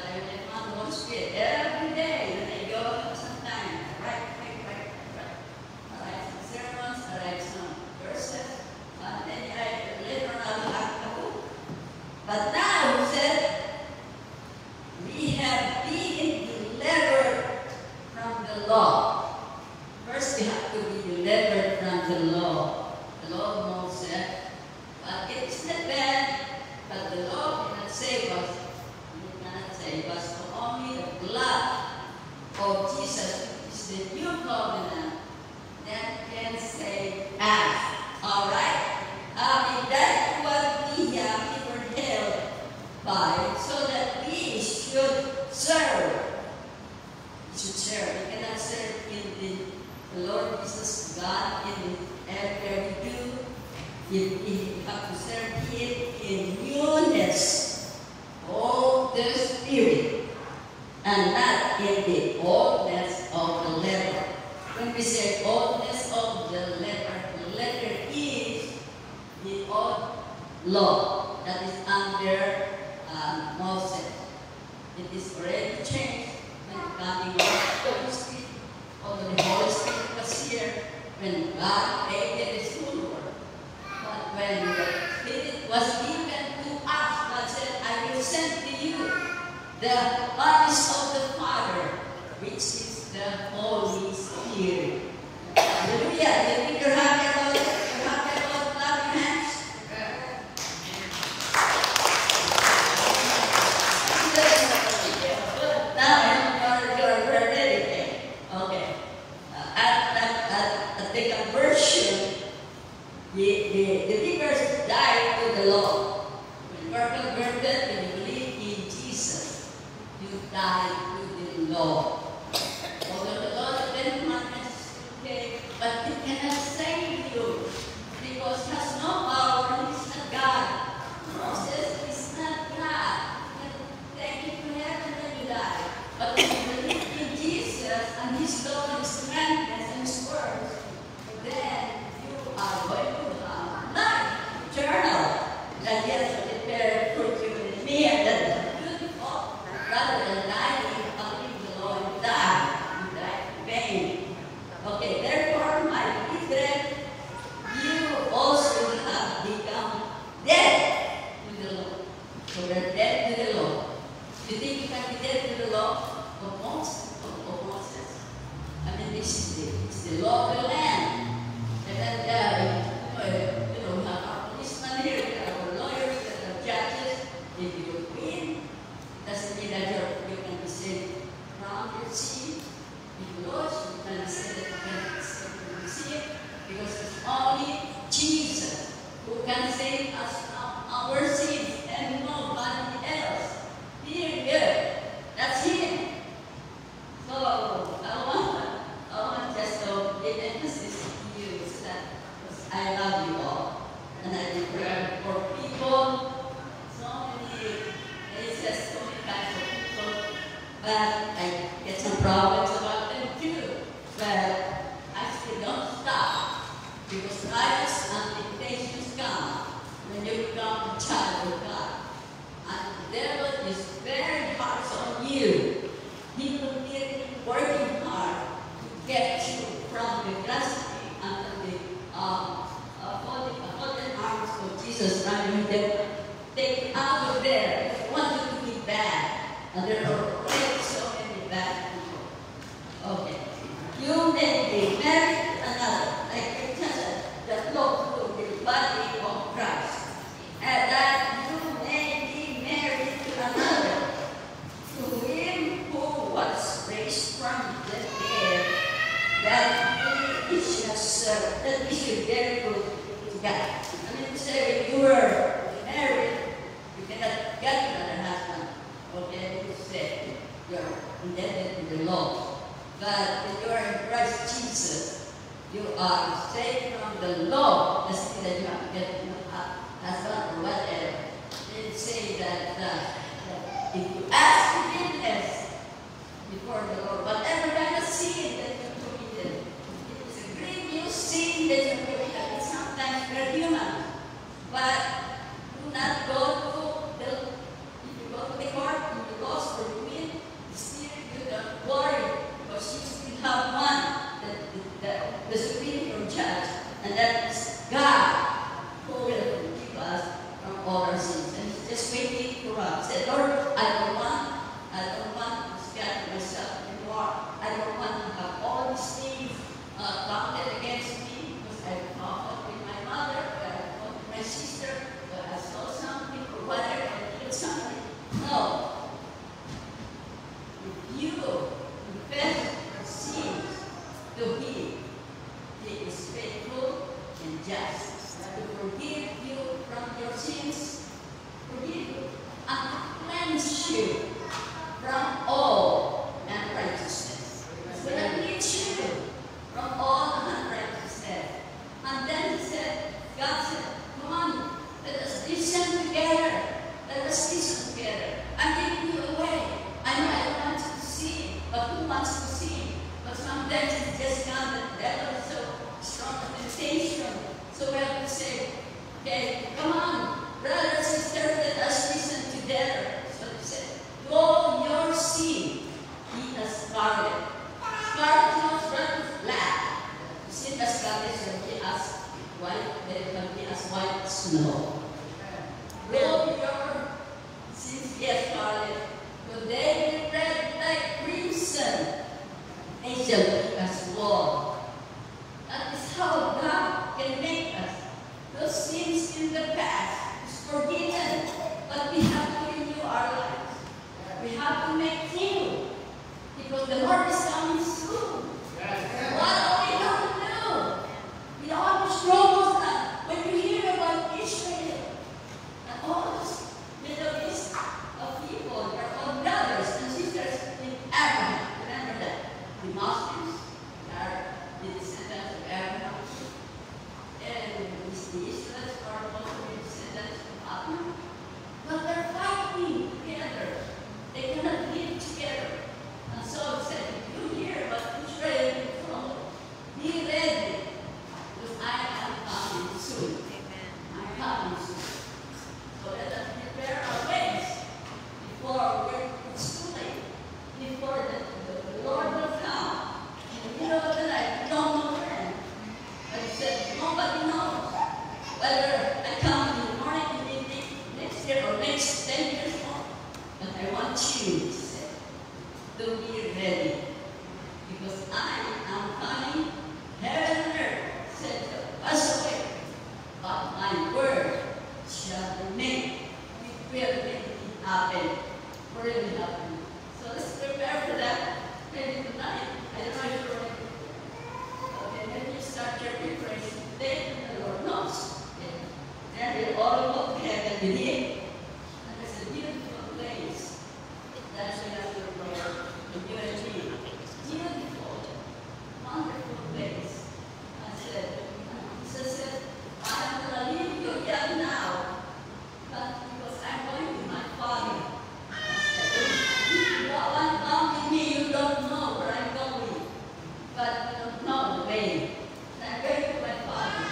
found the Holy Spirit every day when I go sometime. Right. I write some sermons, I write some verses, and then later on I'll have a book. But now he said, we have been delivered from the law. First we have to be delivered from the law. The law of Moses. But it is not bad, but the law cannot save us. It cannot save us. For only the blood of Jesus is the new covenant that can save us. Alright? That's what we were held by, so that we should serve. We should serve. We cannot serve in the Lord Jesus God in everything we do. You have to serve Him in newness of the Spirit, and not in the oldness of the letter. When we say oldness of the letter is the old law that is under Moses. It is already changed when coming of the Holy Spirit. Although the Holy Spirit was here when God created His own world. But when the Spirit was given to us, God said, I will send to you the promise of the Father, which is the Holy Spirit. Hallelujah. Do you think you're happy about it? You're happy about clapping hands? Now you're ready. Okay. At the conversion, the believers died to the law. When you are converted, when you believe in Jesus, you die to the law. Although the law of the Ten Commandments is okay, but it cannot save you, because it has no power and it's not God. Moses is not God. You can take it to heaven when you die. But when you believe in Jesus and His law and His commandments and His words, then you are going to have life eternal. That yes, prepare for you and me, and that is beautiful. Rather than dying, believe the Lord, you die in vain. Okay, therefore, my brethren, you also have become dead to the law. So we're dead to the law. You think you can be dead to the law of Moses? I mean, this is the law of the land. And then, we have our policemen here, we have our lawyers, we have our judges. If you win, it doesn't mean that you can be saved from your sin. If you lose, you can be saved from your sin, because it's only Jesus who can save us from our sins and nobody else. Period. That's Him. So I want just to give emphasis to you so that I love you all. And I declare for people, so many places, so many kinds of people, but I get some problems about them too. But I still don't stop, because trials and temptations come when you become a child of God. And the devil is very hard on you. He will be working hard to get you from the grasping under the holding arms of Jesus, and they take you out of there. They want you to be bad, and there are already so many bad people. Okay, you may be married to another, like the church that look to the body of Christ, and that you may be married to another, God. I mean, say when you were married, you cannot get another husband. Okay, you say you're indebted to the law. But when you are in Christ Jesus, you are saved from the law. Doesn't mean that you have to get a husband or whatever. They say that if you ask forgiveness before the Lord, whatever kind of sin that you committed, it is a grievous sin that you committed. Sometimes we're human, but do not go to the, if you go to the court, if you lost or you win, still you don't worry, because you still have one, the superior judge, and that is God, who will forgive us from all our sins. And He's just waiting for us. Say, Lord, I don't want to scatter myself anymore. I don't want to have all these things counted against me, because I fought with my mother, or I fought with my sister, or I saw something, or whatever, I did something. No. If you confess your sins to Him, He is faithful and just to forgive you from your sins, forgive you, and cleanse you from all unrighteousness. He's going to cleanse you from all unrighteousness. And then He said, God said, come on, let us listen together. Let us listen together. I'm giving you away. I know I don't want you to see, but who wants to see? But sometimes it's just God, the devil is so strong a temptation. So we have to say, okay, come on, brothers and sisters, let us listen together. So He said, though your sin be as scarlet. Scarlet is not red, it's black. You see, the scarlet can be as white, then it can be as white as snow. Though your sins be as scarlet, though they be red like crimson, they shall be as wool. That is how God can make us. Those sins in the past is forgiven, but we have to renew our lives. We have to make new, because the Lord is coming soon. What are we going to do? We all the struggles that when you hear about Israel and all those Middle East of people, they're all brothers and sisters in Abraham. Remember that the Muslims are the descendants of Abraham, and the Israelites are also the descendants of Abraham. But they're fighting together. They cannot live together. And so it said, if you hear about Israel from, be ready, because I am coming soon. I'm coming soon. So let us prepare our ways before it's too late, before the Lord will come. And you know what I don't know when. But He said, nobody knows whether I come in the morning, in the evening, next year, or next 10 years more. But I want you to say, to be ready, because I am coming, heaven and earth shall pass away, but my word shall remain. It will make it happen, or it will happen. So let's prepare for that. Maybe tonight, I don't know if you're ready. Okay, then you start your preparation today, and the Lord knows. Then we'll all go to heaven with Him. And there's a beautiful place. That's where I'm going to go. And you and me. Beautiful, wonderful place. I said, Jesus said, I'm going to leave you here now, but because I'm going to my Father. I said, if you don't come with me, you don't know where I'm going, but you don't know the way. And I'm going to my Father.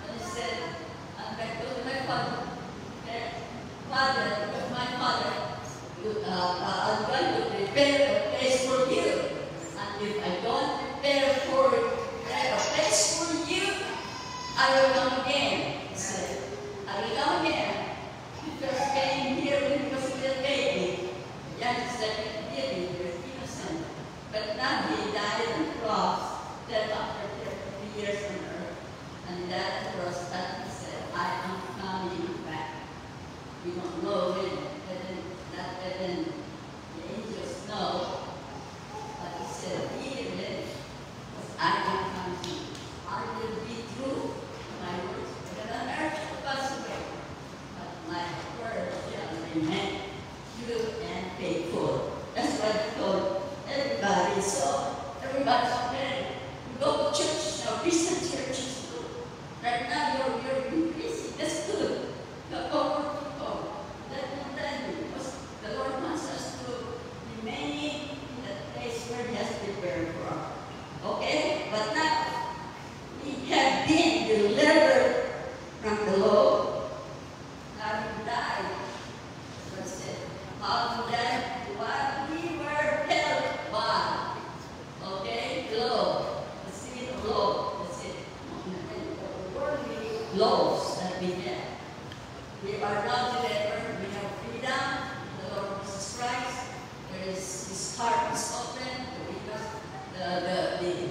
And He said, I'm going to go to my Father. And Father, with my Father, I'm going to prepare a place for you. And if I don't prepare a place for you, I will come again. He said, I will come again. Because came here when he was still baby. Young second baby, he was innocent. But now he died on the cross. Then after 33 years on earth. And that cross, that He said, I am coming back. We don't know when, not when the angels know. But He said, be ready, because I am coming. I will be true to my word. How that what we were held by. Okay? Law. The spirit of law. That's it. Worldly laws that we have. We are not delivered. We have freedom. The Lord Jesus Christ. There is His heart is open.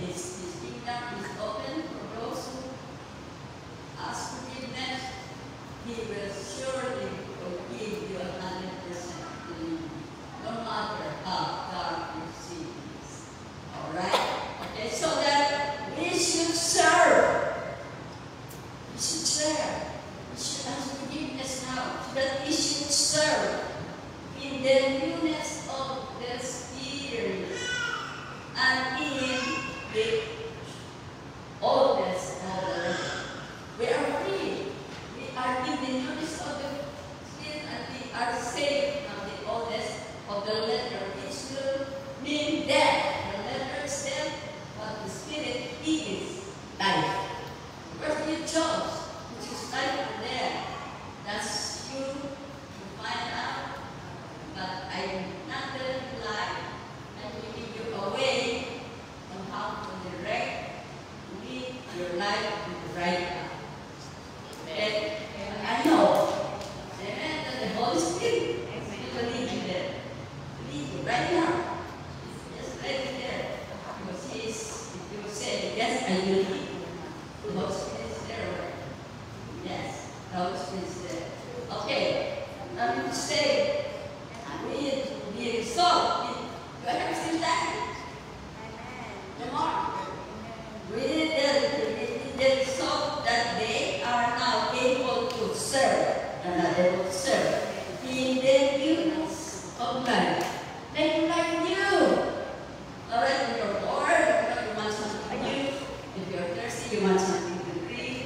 His kingdom is open for those who ask forgiveness. He will surely forgive you 100%. No matter how dark your sin is. Alright? Okay, so that we should serve. We should serve. We should ask forgiveness now. So that we should serve in the newness of the Spirit and in the oldness of the Lord. We are free. We are in the newness of the Spirit and we are saved from the oldness of the letter, which will mean death. The letter is death, but the Spirit is life. Where do you chose? Which is life or death? That's you to find out. But I am not going to lie. I will give you a way on how to lead your life in the right path. And I know, amen, that the Holy Spirit will lead you there. Lead you right now. Just right there. Because He is, if you say, yes, I will lead you. The Holy Spirit is there already. Yes, the Holy Spirit is there. Okay, I'm going to say, we resolve. Do I have still time? Come on. We resolve that they are now able to serve. And not able to serve in the newness of life. Make life new. Alright, when you're bored, you want something new. If you're thirsty, you want something to drink.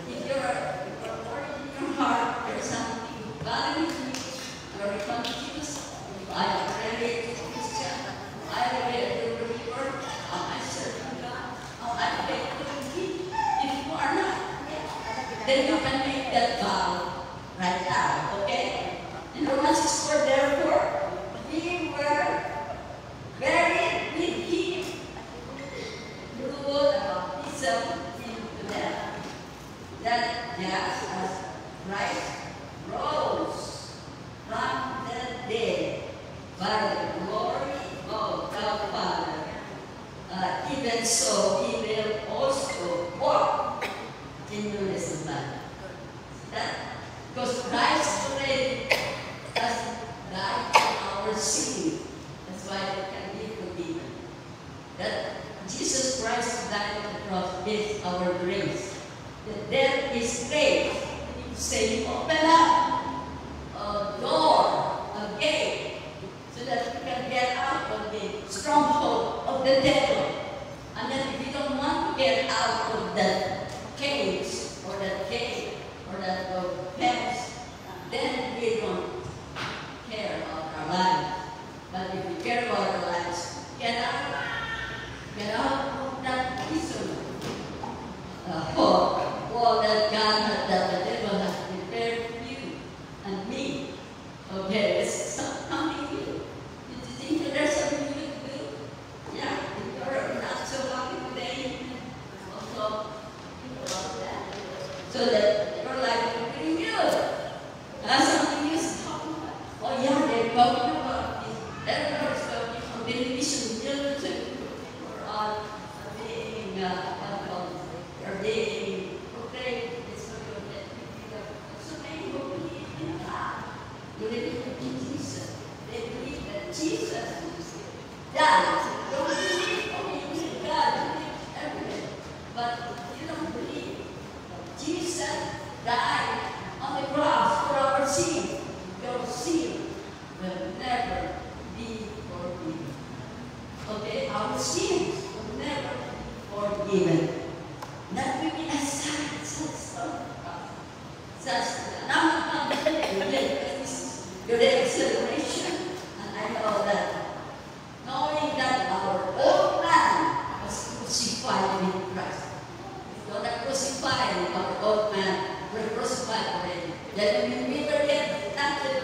If you're bored in your heart, there's something valuable to you. You're confused. I already Christian. I already a believer. Am I serving God? Am I faithful to Him? If you are not, then you can make that vow right now. Okay? In Romans 6:4, therefore, we were buried with Him through the baptism into death. That just as Christ rose from the dead by the glory of the Father, even so He will also walk in newness of life. That because Christ already has died for our sin. That's why we can be forgiven. That Jesus Christ died on the cross is our grace. That death is grace. You say, open up a door, a gate, so that we can get out of the stronghold of the devil. And then if you don't want to get out of that cage, or that cave, or that past, then we don't care about our lives. But if we care about our lives, get out of that prison. All that God has, that the devil has prepared for you and me. Okay, it's something new. Did you think that there's something new to do? Yeah, if you're not so happy today, also think about that. So that your life will be renewed. That's something new is talking about. Oh yeah, they're talking about this. Everybody's talking on television, for all being portrayed. It's so many people believe in God. They believe in Jesus. They believe that Jesus died. You don't believe only in God, you believe everything. But you don't believe Jesus died on the cross for our sin. Your sin will never be forgiven. Okay, our sins will never be forgiven. That will be a sad story. Now, this is your day of celebration, and I know that, knowing that our old man was crucified with Christ. If you're not crucified, our old man, we're crucified already. Then we never yet started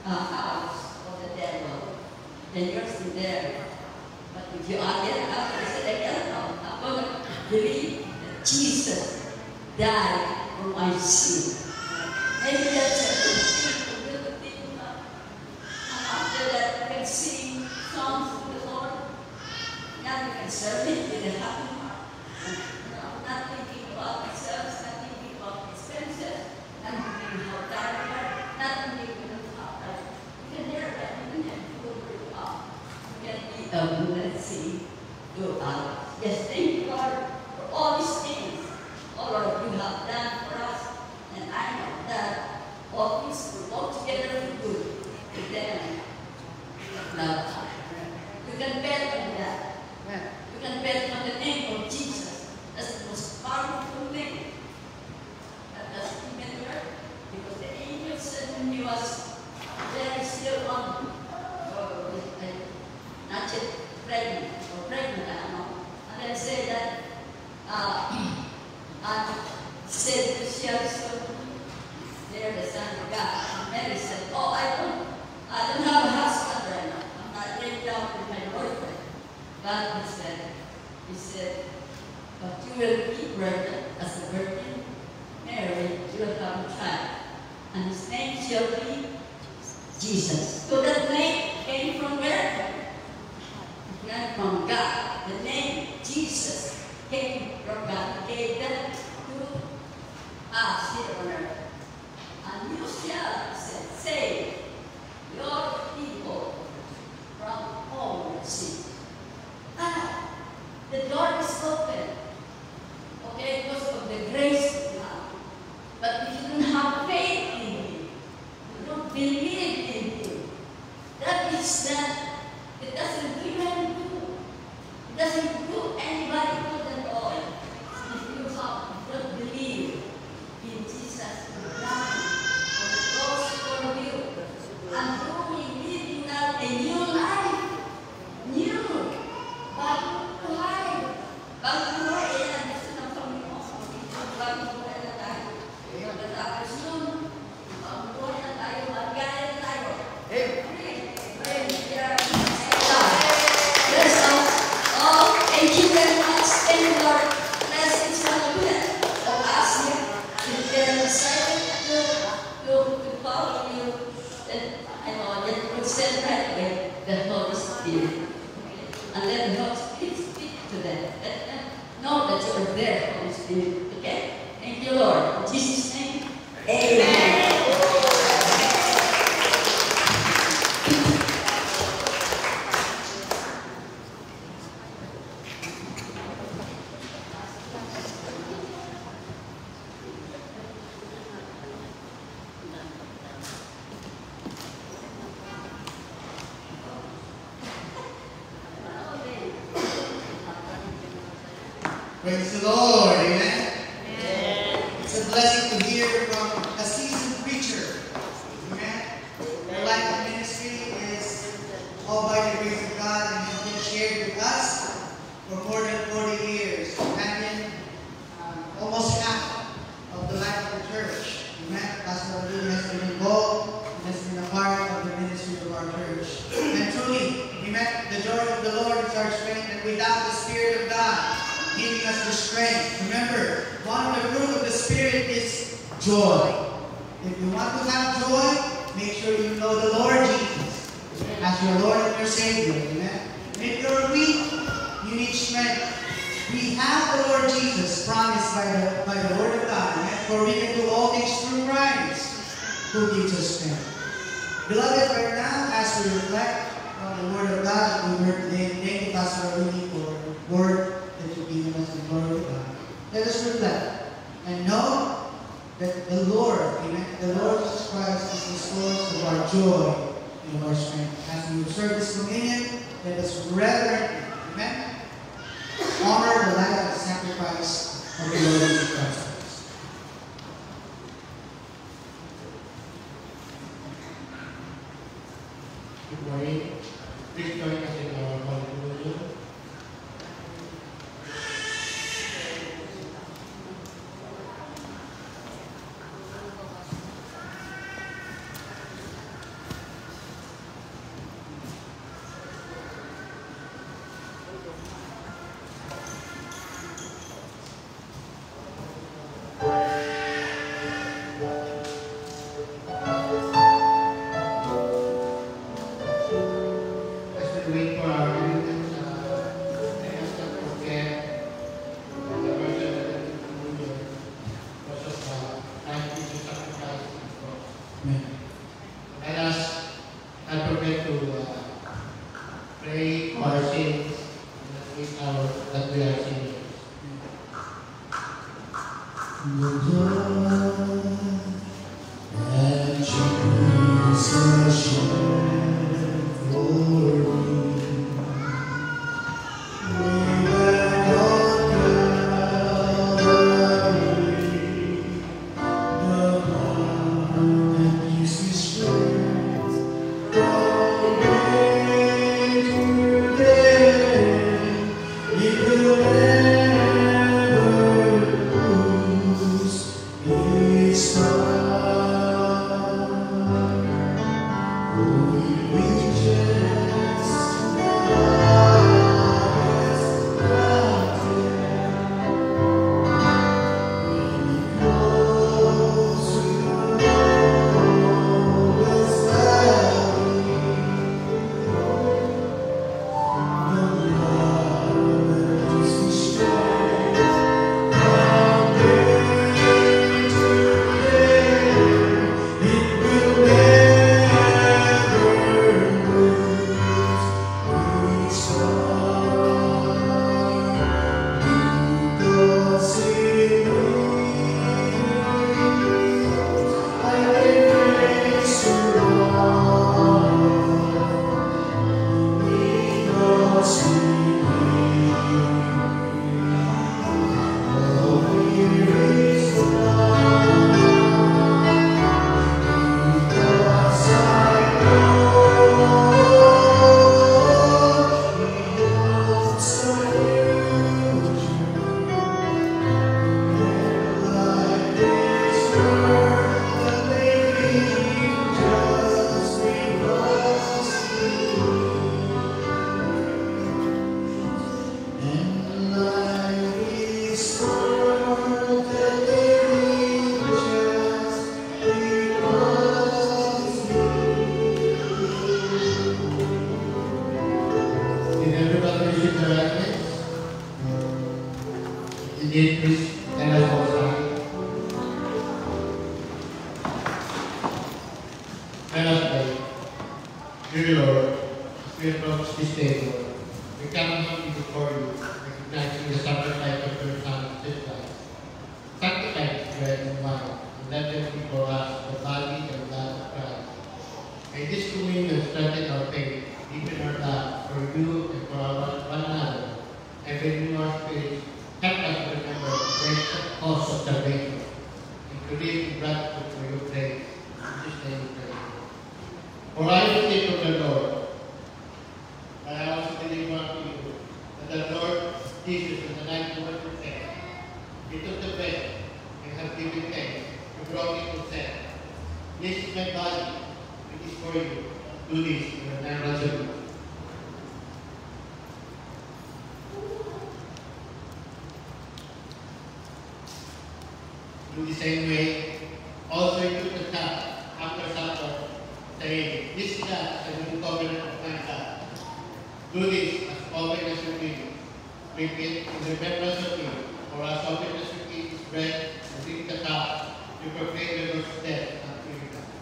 house of the devil, then you're still there. But if you are there out, I said, I cannot. I'm going to believe that Jesus died for my sin. Maybe that's a good thing. After that, I can sing songs to the Lord. Now we can serve it with a happy heart. Not thinking about ourselves, not thinking about expenses, not thinking how tired we are, not thinking about how we can hear that we can do it up. We can be a blessing to others. Yes, thank you, Lord, for all these things. Oh Lord, you have done for us, and I know that all things will work together for good to them. Love. You can bet on that. You can bet on the name of Jesus. That's the most powerful name. That doesn't even work because the angel said when he was there still on, not yet pregnant or pregnant, I don't know. And then said that, and said to Sheriff, they're the Son of God. And Mary said, oh, I don't have a husband right now. I'm not laid down with my boyfriend. But he said, but you will be pregnant as a virgin. Mary, you will have a child. And his name shall be Jesus. So that name came from where? It came from God. The name Jesus came from God. He gave that to us here on earth. And you shall save your people from all your sins. The door is open, okay, because of the grace of God. But if you don't have faith in Him, you don't believe in Him, that is that it doesn't do anything good. It doesn't do anybody good at all. If you don't believe in Jesus, who died on the cross for you, and who will living out a new life, new, bago buhay yan, gusto ng Panginoon. Bago buhay na tayo. Pagkatapos nun, bago buhay na tayo, magaya na tayo. Bless us all. Thank you very much. Thank you, Lord. Bless each one of you. Of us here. If they're excited to follow you, then I know that we stand right with the Holy Spirit. And let the Holy Spirit speak to them. Let them know that you are there, Holy Spirit. Okay? Thank you, Lord. In Jesus' name, amen. Praise the Lord, amen? It's a blessing to hear from a seasoned preacher, amen? Their life of ministry is all by the grace of God and has been shared with us for more than 40 years, and almost half of the life of the church, amen? Pastor Abdul has been involved and has been a part of the ministry of our church. And truly, amen, the joy of the Lord is our strength, and without the Spirit of God giving us the strength. Remember, one of the fruit of the Spirit is joy. If you want to have joy, make sure you know the Lord Jesus as your Lord and your Savior. Amen. If you're weak, you need strength. We have the Lord Jesus promised by the Word of God. Amen. For we can do all things through Christ who gives us strength. Beloved, right now, as we reflect on the Word of God that we heard today, thank you, Pastor Aruni, for the Word that you've given us in glory to God. Let us reflect and know that the Lord, amen, the Lord Jesus Christ is the source of our joy and of our strength. As we serve this communion, let us reverently, amen, honor the life and sacrifice of the Lord Jesus Christ. Good morning. Please join us in our hallelujah. pray for our sins that we are sinners. And Jesus shed for me. Did everybody receive the records? Did please tell us also? Let us pray. Dear Lord, as we approach this table, we come humbly before you, recognizing the sacrifice of your Son, Jesus Christ. Sanctify this bread and wine, and let them be for us the body and blood of Christ. May this communion strengthen our faith, deepen our love for you and for one another, and renew our spirit. Help us to remember the great cause of salvation, and to live in gratitude for your praise. In this name we pray. For I will take of the Lord, but I also deliver unto you, that the Lord Jesus in the night when he said, he took the bread and have given thanks, and broke it and said, this is my body, which is for you. Do this in remembrance of me. In the same way, also he took the cup after supper, saying, this cup is the new covenant of my blood. Do this as often as you drink. Drink it in remembrance of me. For as often as you eat this bread and drink the cup, you proclaim the Lord's death until he comes.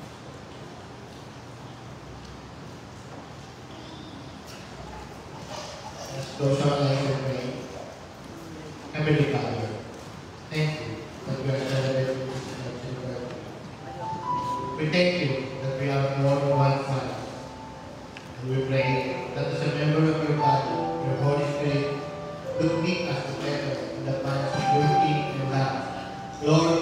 Let's close our eyes and pray. Heavenly Father, thank you that we are celebrating this celebration birthday. We thank you that we are more than one family. And we pray that as a member of your body, your Holy Spirit would meet us together in the paths of unity and love. Lord,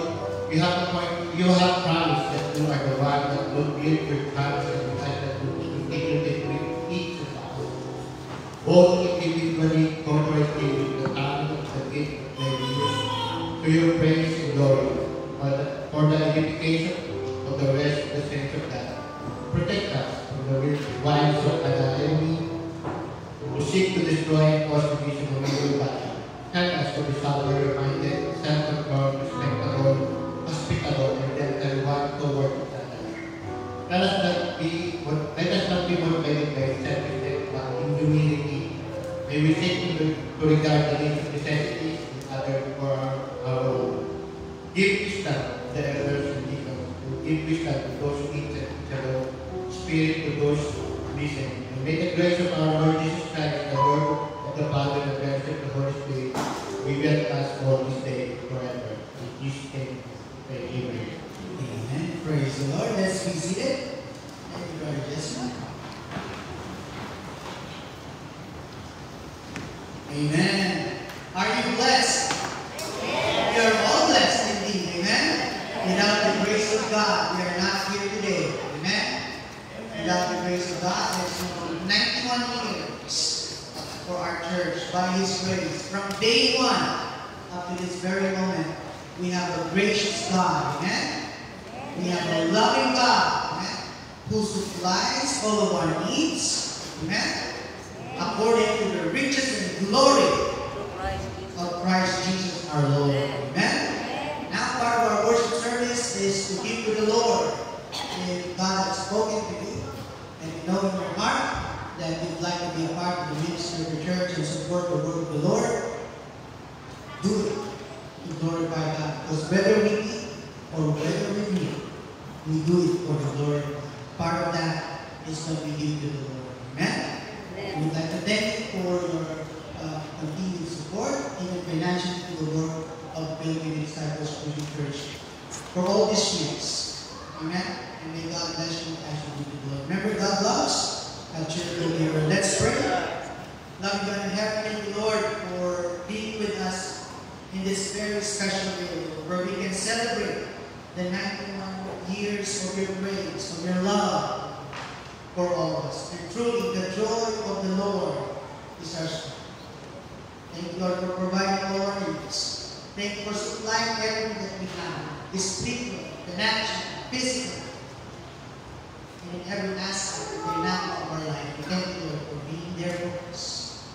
you have promised that you are the one that will build your promise and that will integrate with each of us, both individually, corporately, with the talent of the gift that they use, to your praise and glory, for the edification of the rest of the saints of God. Protect us from the wiles of the enemy who seek to destroy and cause division among your body. Help us to be sober-minded, self-controlled, respectable, hospitable, and gentle one toward each other. Let us not be motivated by self-respect, but in humility. May we seek to regard the needs of necessities and others for our own. Give wisdom to the elders and deacons, and give wisdom to those who eat and each other, spirit to those who listen, and And may the grace of our Lord Jesus Christ, the Lord of the Father, and the fellowship of the Holy Spirit be with us all this day forever. In Jesus' name, amen. Amen. Praise the Lord. Let's be seated. Thank you, Brother Jesse. Amen. Are you blessed? Amen. We are all blessed indeed. Amen. Without the grace of God, we are not here today. Amen. Without the grace of God, there's no 91 years for our church by His grace. From day one up to this very moment, we have a gracious God. Amen. We have a loving God. Amen. Who supplies all of our needs. Amen. According to the riches and glory of Christ Jesus our Lord. Amen. Now part of our worship service is to give to the Lord. If God has spoken to you and you know in your heart that you'd like to be a part of the ministry of the church and support the work of the Lord, do it to glorify God. Because whether we eat or whether we drink, we do it for the Lord. Part of that is what we give to the Lord. Amen. We'd like to thank you for your continued support, even financially, to the work of building Disciples Christian Church for all these years. Amen. And may God bless you as you do the Lord. Remember, God loves a cheerful giver. Let's pray. Love God and heavenly Lord for being with us in this very special day, where we can celebrate the 91 years of your grace, of your love for all of us. And truly, the joy of the Lord is our strength. Thank you, Lord, for providing all our needs. Thank you for supplying everything that we have, the spiritual, the natural, physical, and in every aspect of the dynamic of our life. We thank you, Lord, for being there for us.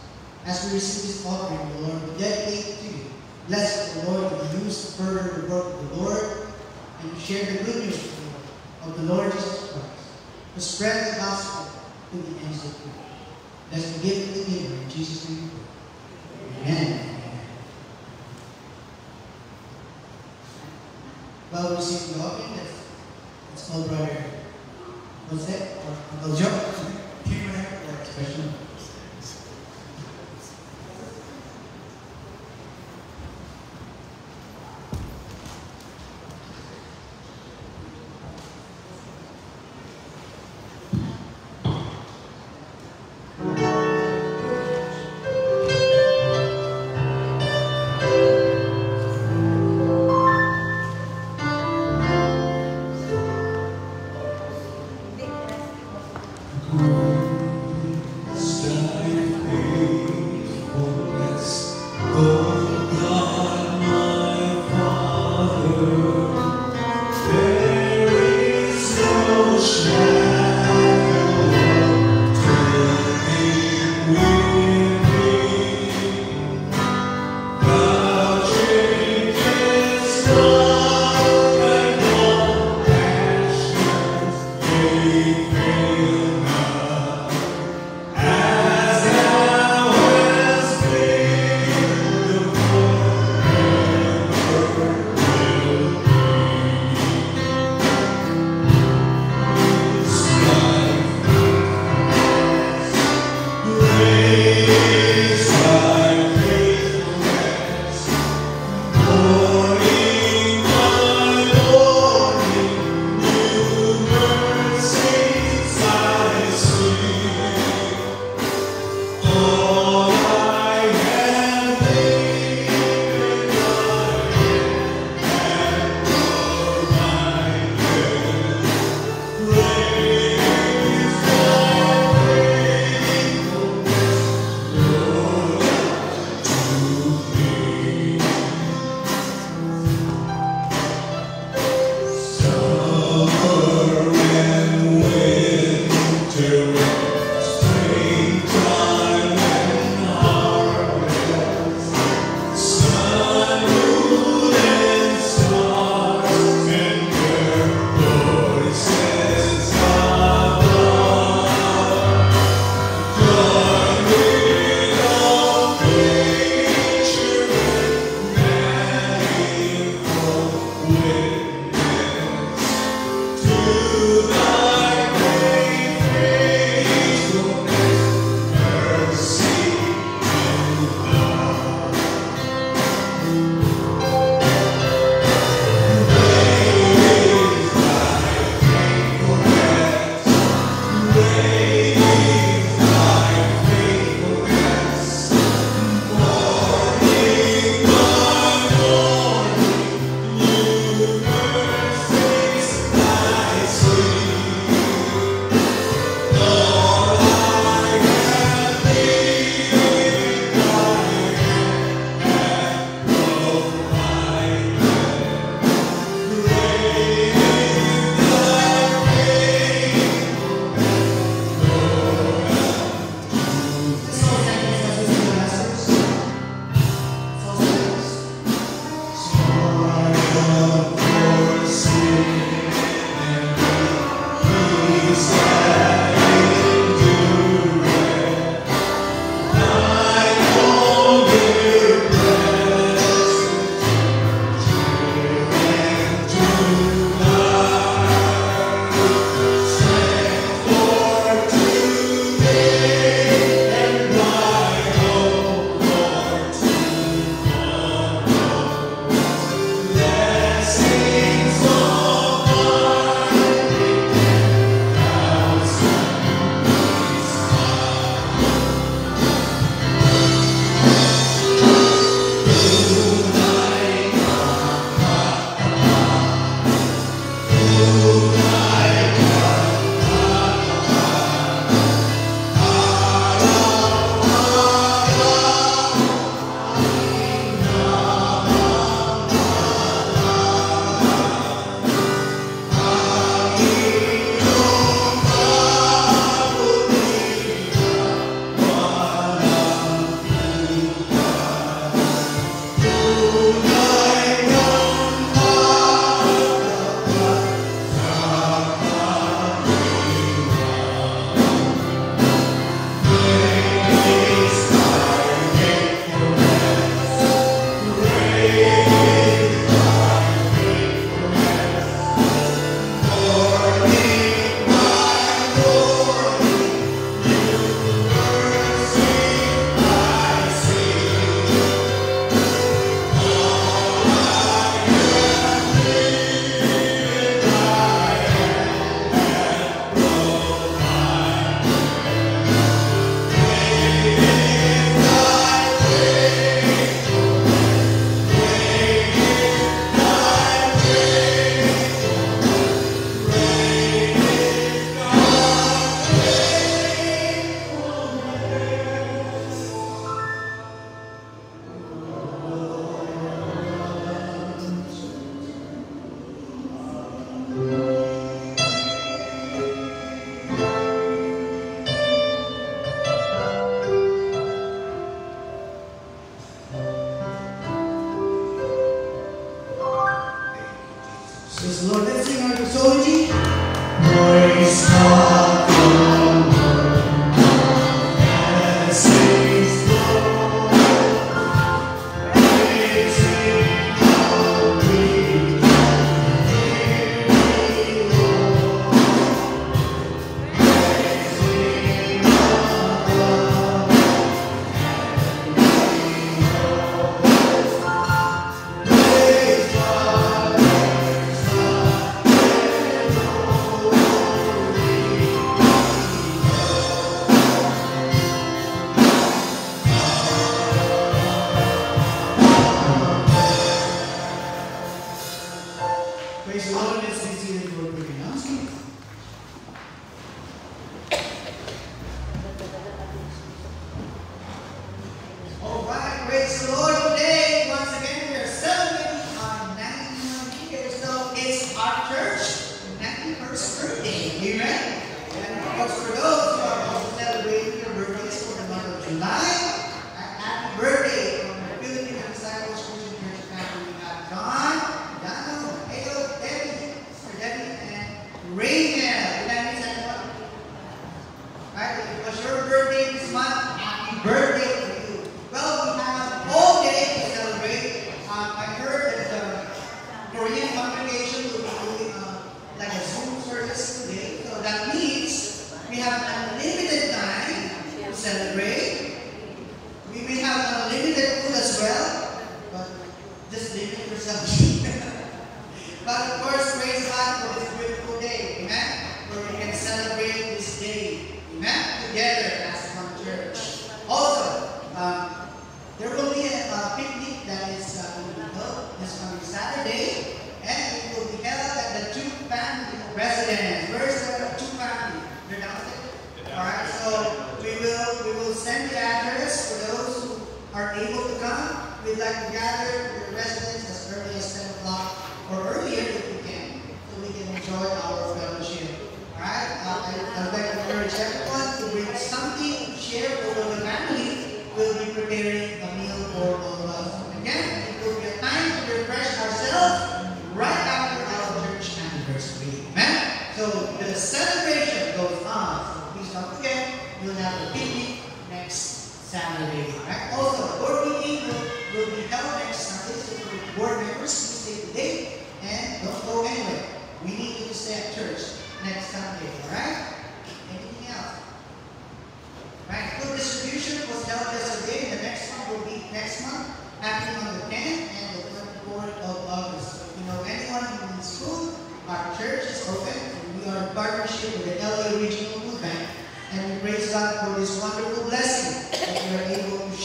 As we receive this offering, the Lord, we dedicate it to you. Bless the Lord to be used to further the work of the Lord and to share the good news of the Lord Jesus Christ, to spread the gospel to the ends of the earth. Let's forgive the giver in Jesus' name. Amen. Well, we receive the offering. Let's call Brother Jose or Uncle Joe. For expression. Praise the Lord. Let's sing our doxology. Praise God, the Lord, and praise the Lord. Praise Him, how we hear the Lord. Praise Him, above, praise God, praise the Lord. Let's be seated for a quick announcement. All right, praise the Lord. Today, once again, we are celebrating our 99 years. So it's our church 91st birthday. Amen. And of course, for those who are also celebrating their birthdays for the month of July, happy birthday from the Philippine Disciples Christian Church family. We got John, Dano, Ayo, Debbie, Sister Debbie, and Raymond. Did I miss anyone? Right? If it was your birthday this month, happy birthday to you. Well, we have all day to celebrate. I heard that the Korean congregation will be doing like a Zoom service today. So that means we have unlimited time to celebrate. We may have unlimited food as well, but just limit yourself. But of course, praise God for this beautiful day, amen? Where we can celebrate this day, amen? Together as one church. Also, there will be a picnic that is going to be held this coming Saturday, and it will be held at the Chu family residence. Where's the Chu family? They're downstairs? Alright, so we will send the address for those who are able to come. We'd like to gather with the residents as early as 10 o'clock or earlier if we can, so we can enjoy our fellowship. Alright, I'd like to encourage everyone to bring something to share over the family. We'll be preparing a meal for all of us. Again, it will be a time to refresh ourselves right after our church anniversary. Amen? So the celebration goes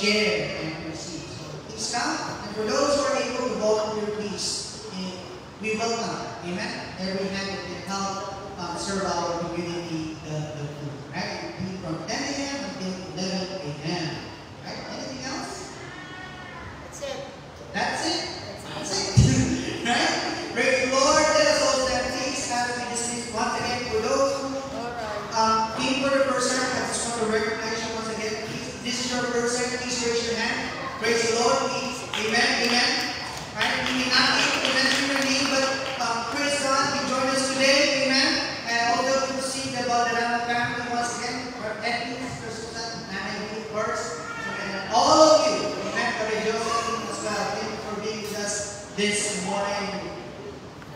share and receive. So please come. And for those who are able to volunteer, please, we welcome. Amen. Every hand that can help serve our community the food. Right? It will be from 10 a.m. until 11 a.m. Right? Anything else? That's it. That's it. That's it. Right? Praise the Lord. Let us all stand, please, as we dismiss once again for those who came for the first time. I just want to recognize you once again. Please, this is your first time. Please raise your hand. Praise the Lord. Please. Amen. Amen. Right? We may not be able to mention your name, but praise God. You joined us today. Amen. And also to see the Balderrama family once again. Our ethnic, Susan, and you first. And all of you. Amen. For the Joseph as well. Thank you for being with us this morning.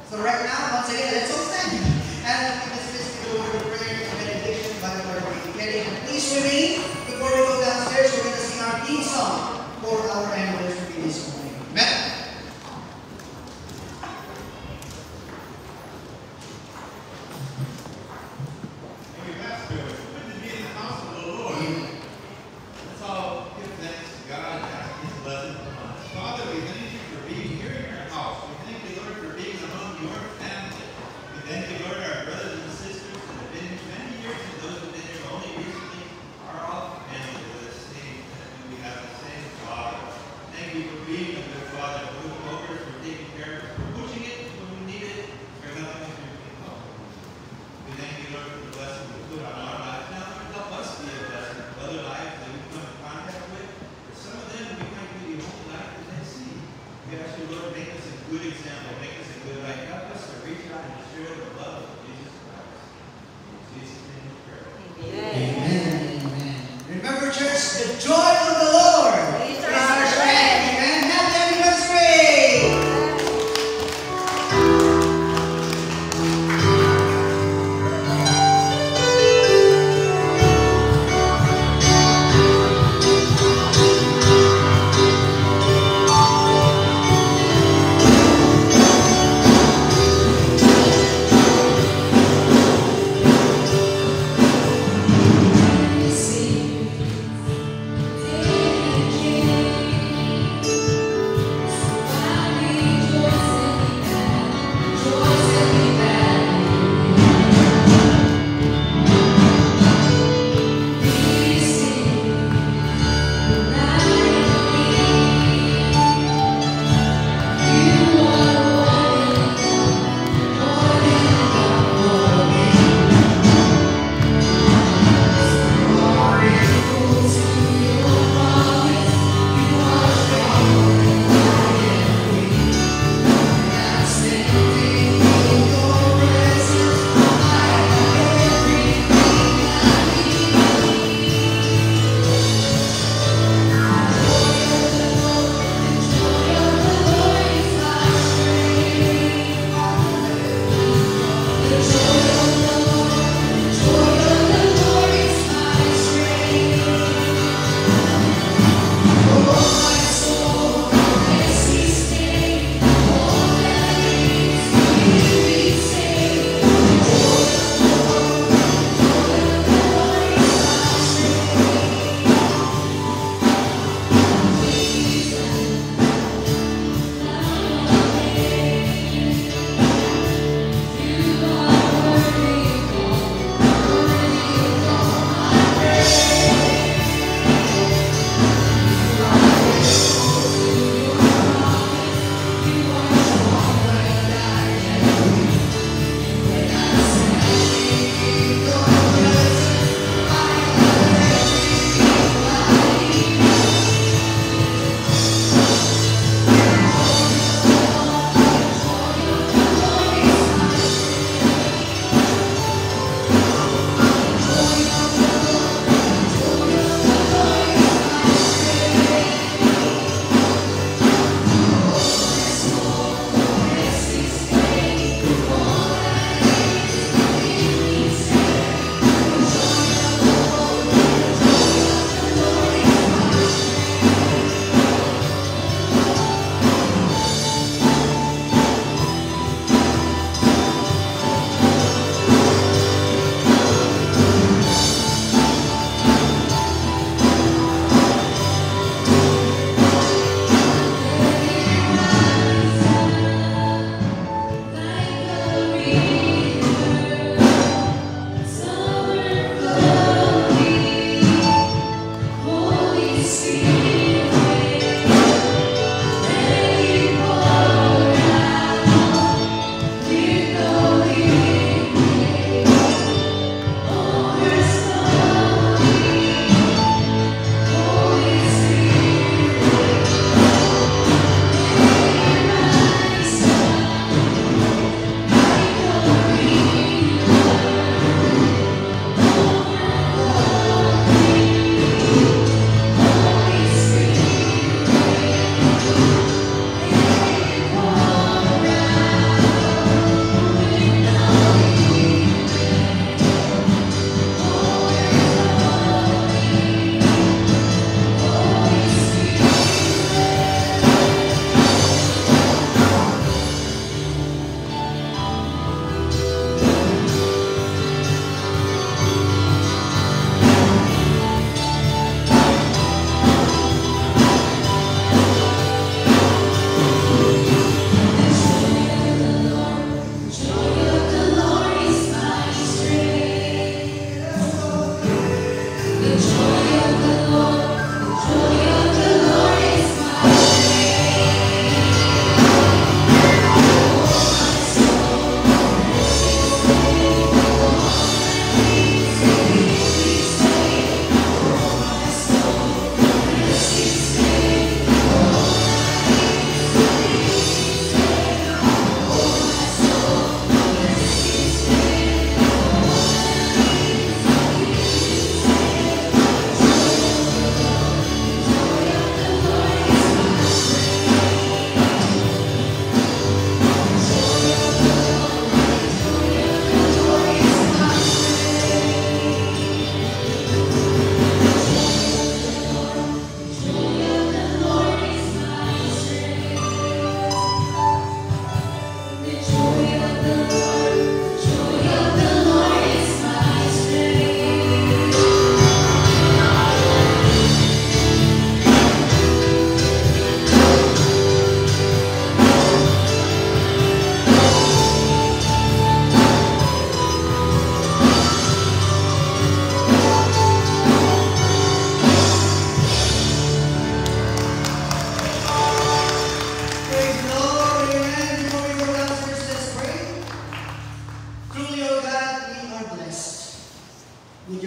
So right now, once again, let's all stand. And we dismiss the word of prayer and meditation by the Lord. Please with me, before we go downstairs, we're going to sing our theme song for our anniversary this morning. Amen. Father, we thank you for being here in your house. We thank you, Lord, for being among your family.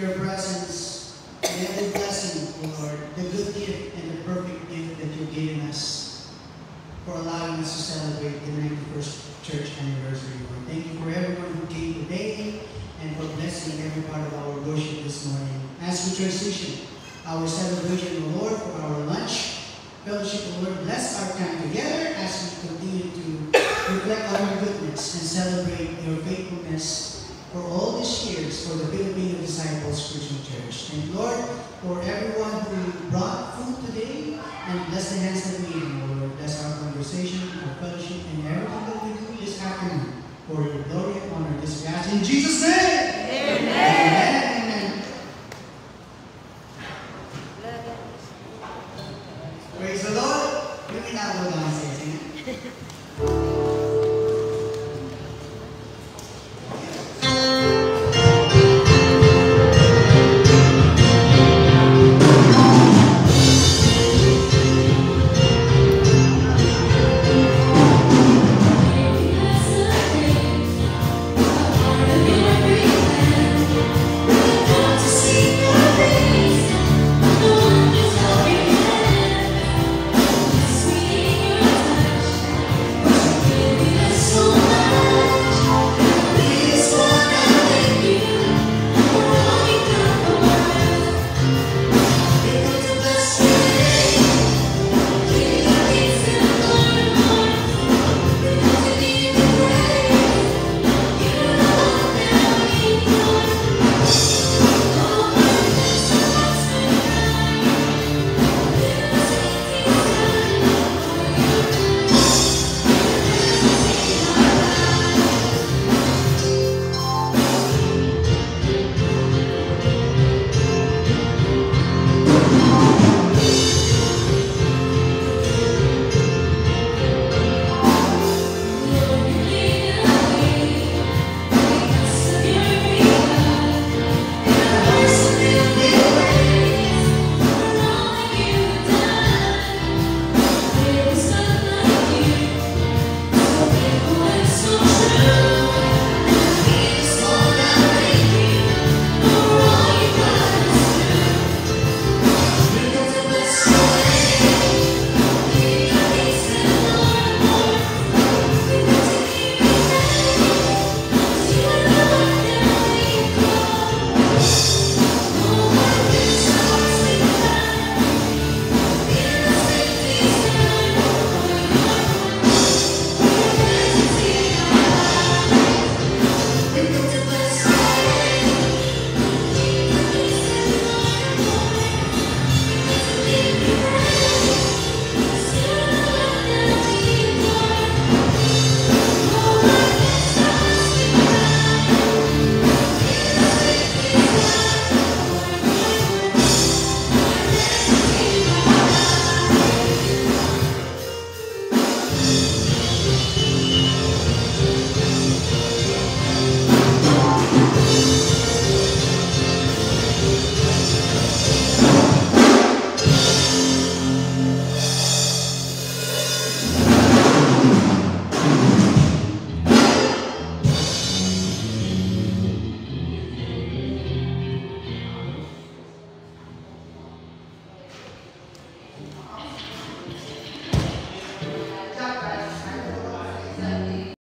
your presence and every blessing, Lord, the good gift and the perfect gift that you've given us for allowing us to celebrate the 91st church anniversary, Lord. Thank you for everyone who came today and for blessing every part of our worship this morning. As we transition our celebration, Lord, for our lunch fellowship, Lord, bless our time together as we continue to reflect on your goodness and celebrate your faithfulness for all these years for the Filipino Disciples Christian Church. And Lord, for everyone who brought food today, and bless the hands that we eat, Lord. Bless our conversation, our fellowship, and everything that we do this afternoon. For your glory and honor, this we ask in Jesus' name.